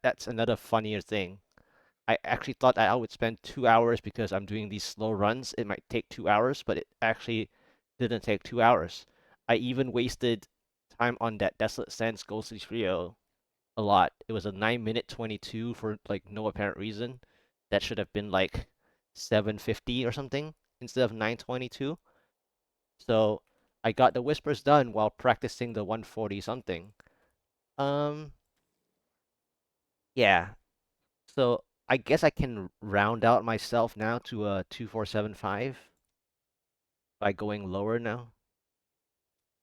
That's another funnier thing. I actually thought that I would spend 2 hours because I'm doing these slow runs. It might take 2 hours, but it actually didn't take 2 hours. I even wasted time on that Desolate Sands Ghostly Trio a lot. It was a 9-minute 22 for like no apparent reason. That should have been like 7:50 or something instead of 9:22. So I got the whispers done while practicing the 140 something. Um, yeah. So I guess I can round out myself now to a 2475 by going lower now.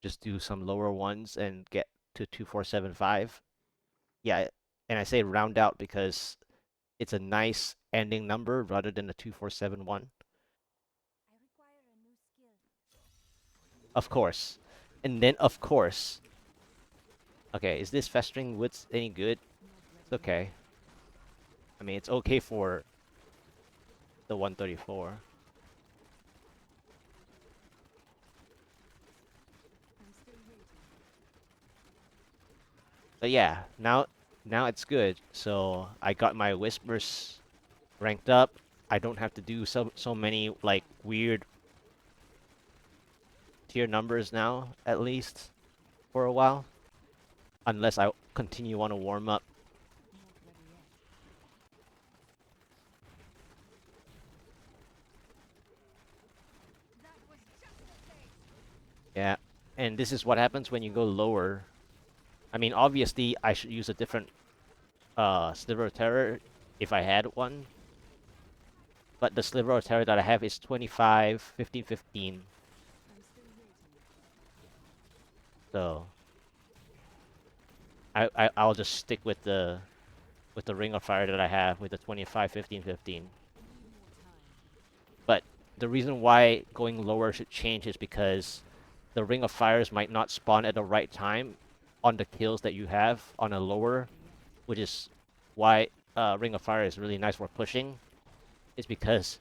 Just do some lower ones and get to 2475. Yeah, and I say round out because it's a nice ending number rather than a 2471. I require a new skill. Of course. And then of course. Okay, is this Festering Woods any good? It's okay. I mean, it's okay for the 134. But yeah, now it's good. So I got my whispers ranked up. I don't have to do so many like weird tier numbers now, at least for a while, unless I continue on a warm up. That was just a taste. Yeah, and this is what happens when you go lower. I mean, obviously I should use a different Sliver of Terror if I had one, but the Sliver of Terror that I have is 25, 15, 15. So I'll just stick with the Ring of Fire that I have with the 25, 15, 15. But the reason why going lower should change is because the Ring of Fires might not spawn at the right time on the kills that you have on a lower, which is why Ring of Fire is really nice for pushing, is because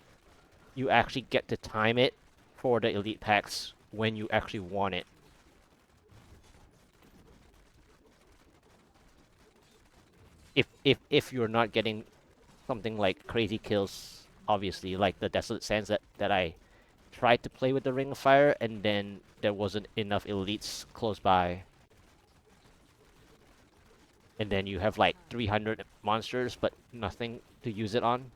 you actually get to time it for the elite packs when you actually want it. If you're not getting something like crazy kills, obviously, like the Desolate Sands that I tried to play with the Ring of Fire, and then there wasn't enough elites close by. And then you have like 300 monsters, but nothing to use it on.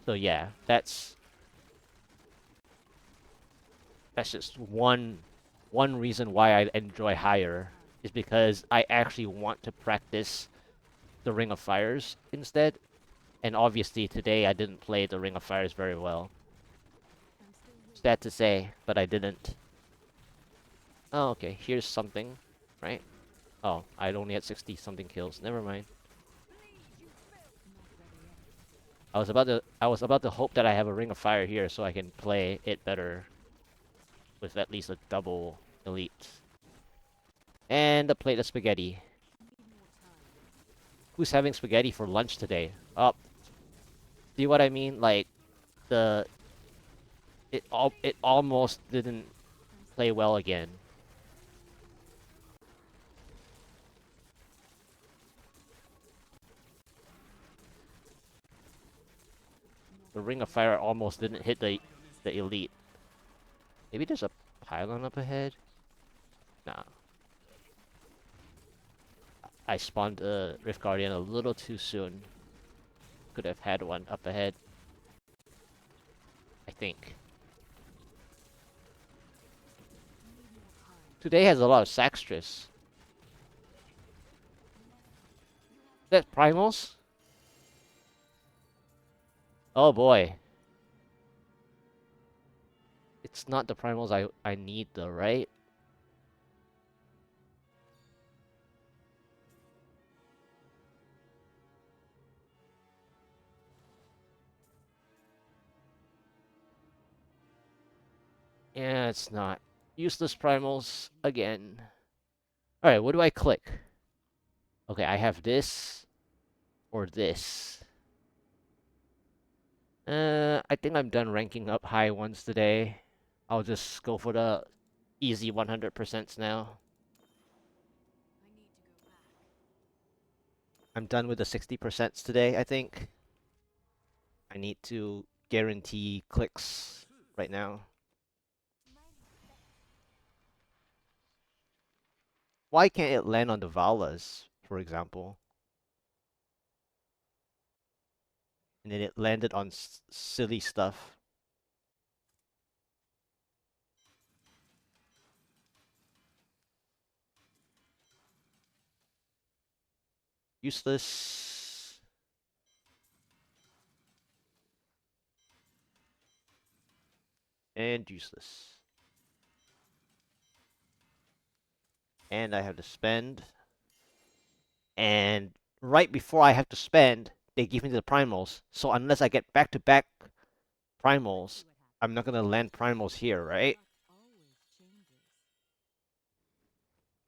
So yeah, that's just one reason why I enjoy higher is because I actually want to practice the Ring of Fires instead. And obviously today I didn't play the Ring of Fires very well. Sad to say, but I didn't. Oh, okay. Here's something, right? Oh, I only had 60 something kills. Never mind. I was about to hope that I have a Ring of Fire here so I can play it better with at least a double elite. And a plate of spaghetti. Who's having spaghetti for lunch today? Oh, see what I mean? Like the it almost didn't play well again. The Ring of Fire almost didn't hit the elite. Maybe there's a pylon up ahead? Nah. I spawned a Rift Guardian a little too soon. Could have had one up ahead. I think. Today has a lot of Saxtress. That Primals? Oh boy. It's not the Primals I need though, right? Yeah, it's not. Useless Primals again. Alright, what do I click? Okay, I have this or this. I think I'm done ranking up high ones today. I'll just go for the easy 100% now. I'm done with the 60% today, I think. I need to guarantee clicks right now. Why can't it land on the Valas, for example? And then it landed on silly stuff. Useless. And useless. And I have to spend. And right before I have to spend, they give me the primals. So unless I get back-to-back primals, I'm not gonna land primals here, right?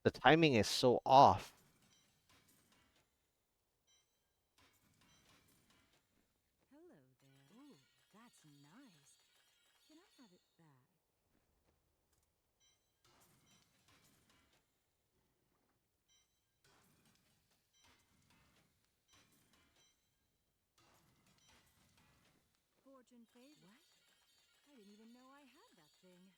The timing is so off. Hello there. Ooh, that's nice. Can I have it back? Fortune favor. What? I didn't even know I had that thing.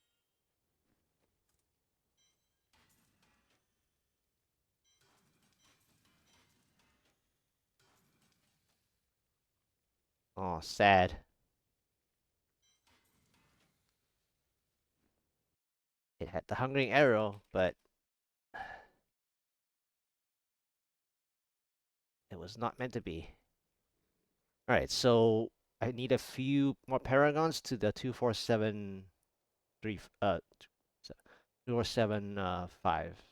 Oh, sad. It had the Hungering Arrow, but it was not meant to be. Alright, so I need a few more Paragons to the 2475.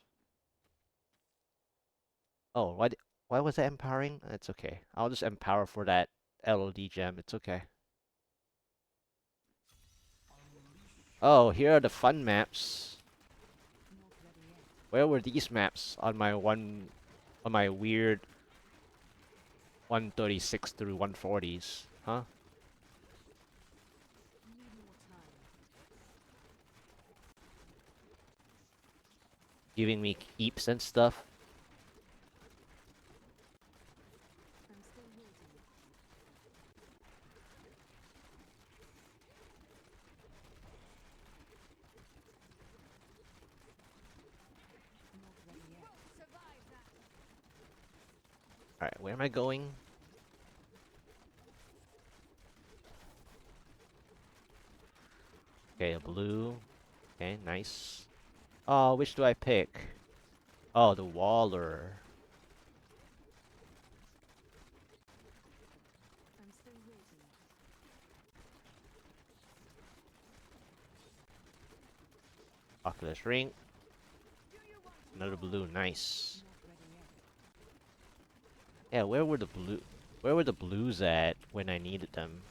Oh, why was that empowering? It's okay. I'll just empower for that LOD gem. It's okay. Oh, here are the fun maps. Where were these maps on my weird 136 through 140s? Huh? Giving me keeps and stuff. Alright, where am I going? Okay, a blue. Okay, nice. Oh, which do I pick? Oh, the Waller. Oculus Ring. Another blue, nice. Yeah, where were the blues at when I needed them?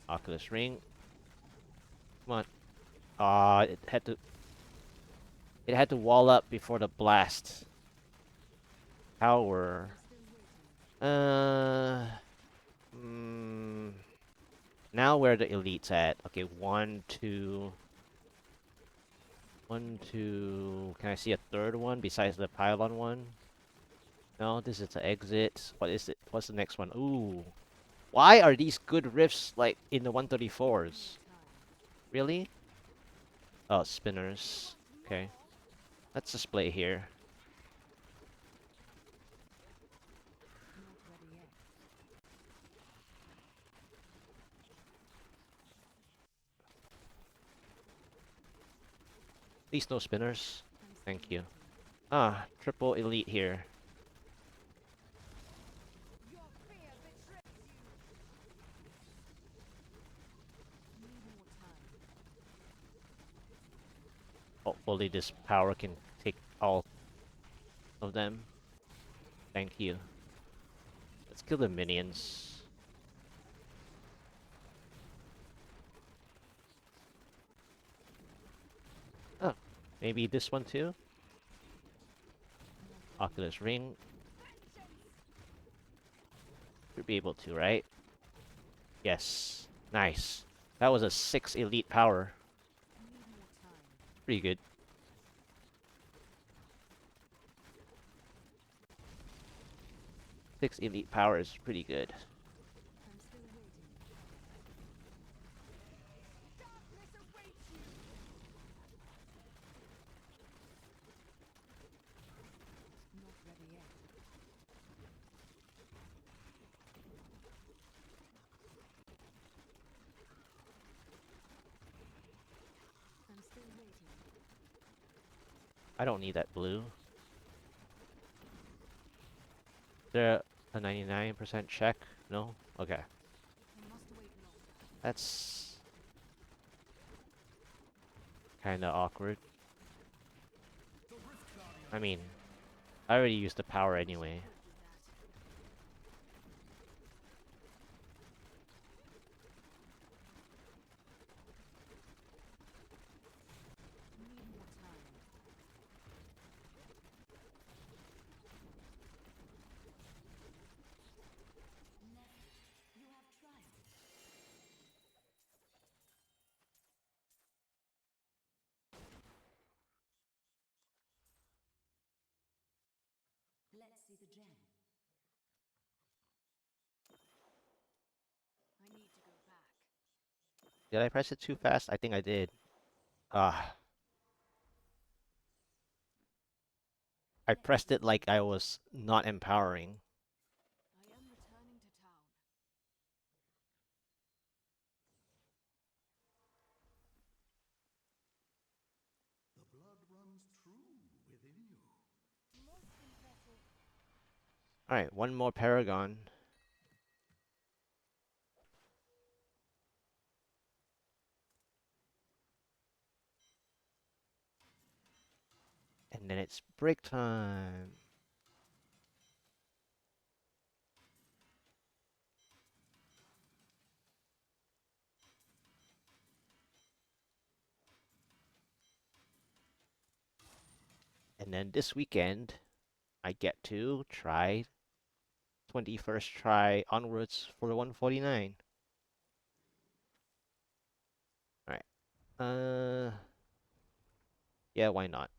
Oculus Ring. Come on. Ah, it had to wall up before the blast. Power. Uh now where the elites at? Okay, one, two. One, two. Can I see a third one besides the pylon one? No, this is the exit. What is it? What's the next one? Ooh. Why are these good rifts like in the 134s? Really? Oh, spinners. Okay. Let's display here. Please no spinners. Thank you. Ah, triple elite here. Hopefully this power can take all of them. Thank you. Let's kill the minions. Oh, maybe this one too? Oculus Ring. Should be able to, right? Yes. Nice. That was a 6 elite power. Pretty good. 6 elite power is pretty good. I'm still waiting. Darkness awaits you. Not ready yet. I'm still waiting. I don't need that blue. Is there a 99% check? No? Okay. I must wait longer. That's kinda awkward. The Rift Guardian I mean, I already used the power anyway. Cope with that. Need more time. Never. You have tried. Let's see the gem. I need to go back. Did I press it too fast? I think I did. Ah, I pressed it like I was not empowering. I am returning to town. The blood runs true within you. Most impressive. Alright, one more Paragon. And then it's break time. And then this weekend, I get to try 21st try onwards for the 149. Alright. Yeah, why not?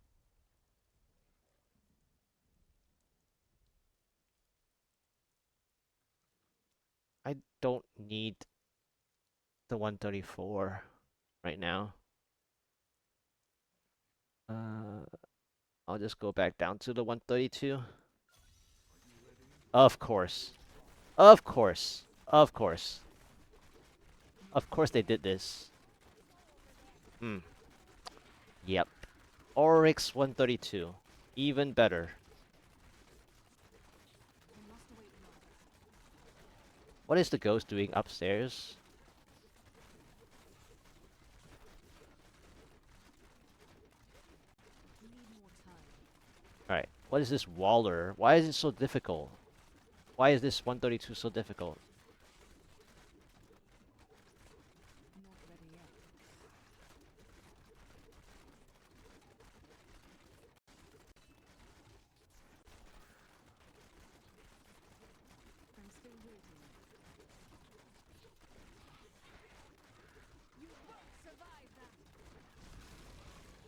I don't need the 134 right now. Uh, I'll just go back down to the 132. Of course. Of course. Of course. Of course they did this. Hmm. Yep. Oryx 132. Even better. I must wait longer. What is the ghost doing upstairs? Need more time. Alright. What is this Waller? Why is it so difficult? Why is this 132 so difficult? Not ready yet. I'm still waiting. You won't survive that.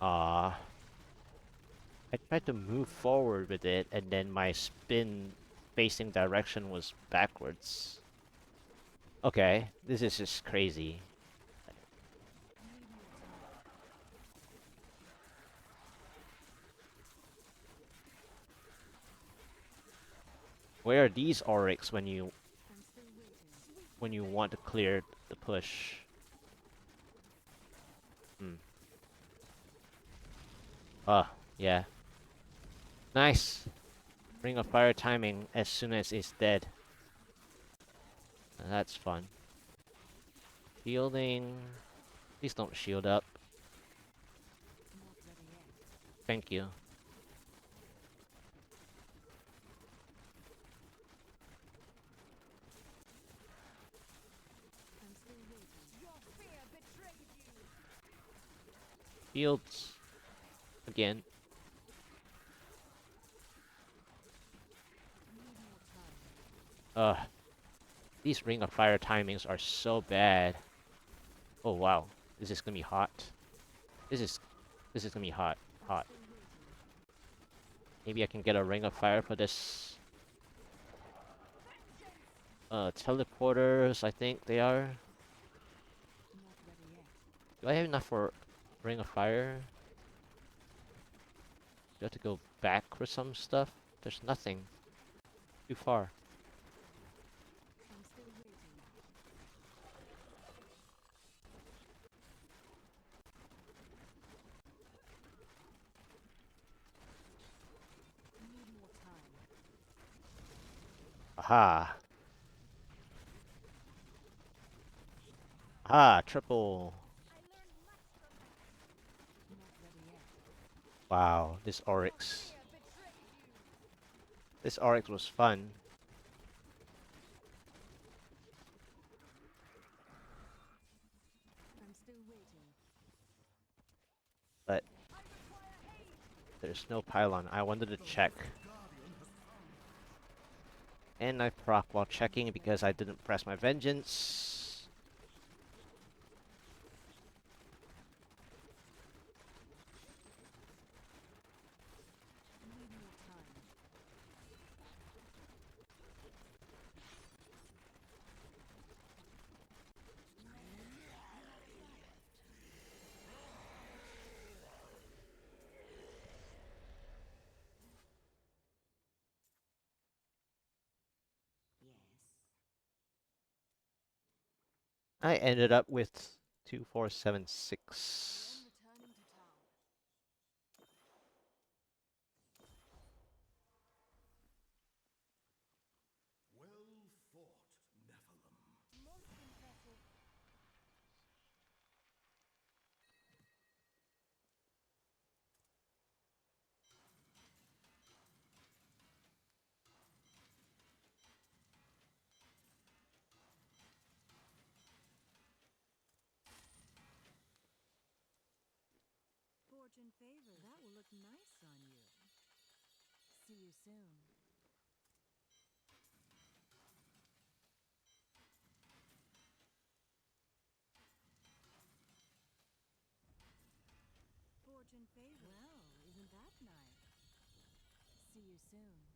Ah. I tried to move forward with it, and then my spin facing direction was backwards. Okay, this is just crazy. Need more time. Where are these Oryx I'm still waiting. when you want to clear the push? Hmm. Ah, yeah. Nice. Ring of Fire timing as soon as it's dead. That's fun. Shielding. Please don't shield up. Not ready yet. Thank you. I'm still waiting. Your fear betrayed you. Shields. Again. Need more time. Ugh. These Ring of Fire timings are so bad. Oh wow. This is gonna be hot. This is gonna be hot. I'm Hot. still waiting. Maybe I can get a Ring of Fire for this. teleporters, I think they are. Not ready yet. Do I have enough for Ring of Fire? Do I have to go back for some stuff? There's nothing. Too far. I'm still waiting. Need more time. Aha! Ah, triple. I learned much from that. Not ready yet. Wow, this Your Oryx. fear betrays you. This Oryx was fun. I'm still waiting. But I require aid. there's no pylon. I wanted to The check. Lost Guardian has found And I proc while checking because I didn't press my vengeance. Need more time. Yes. I ended up with I 2476. am returning to town. well fought, Nephilim. Most impressive. Fortune favors. That will look nice on you. See you soon. Fortune favors. Well, isn't that nice? See you soon.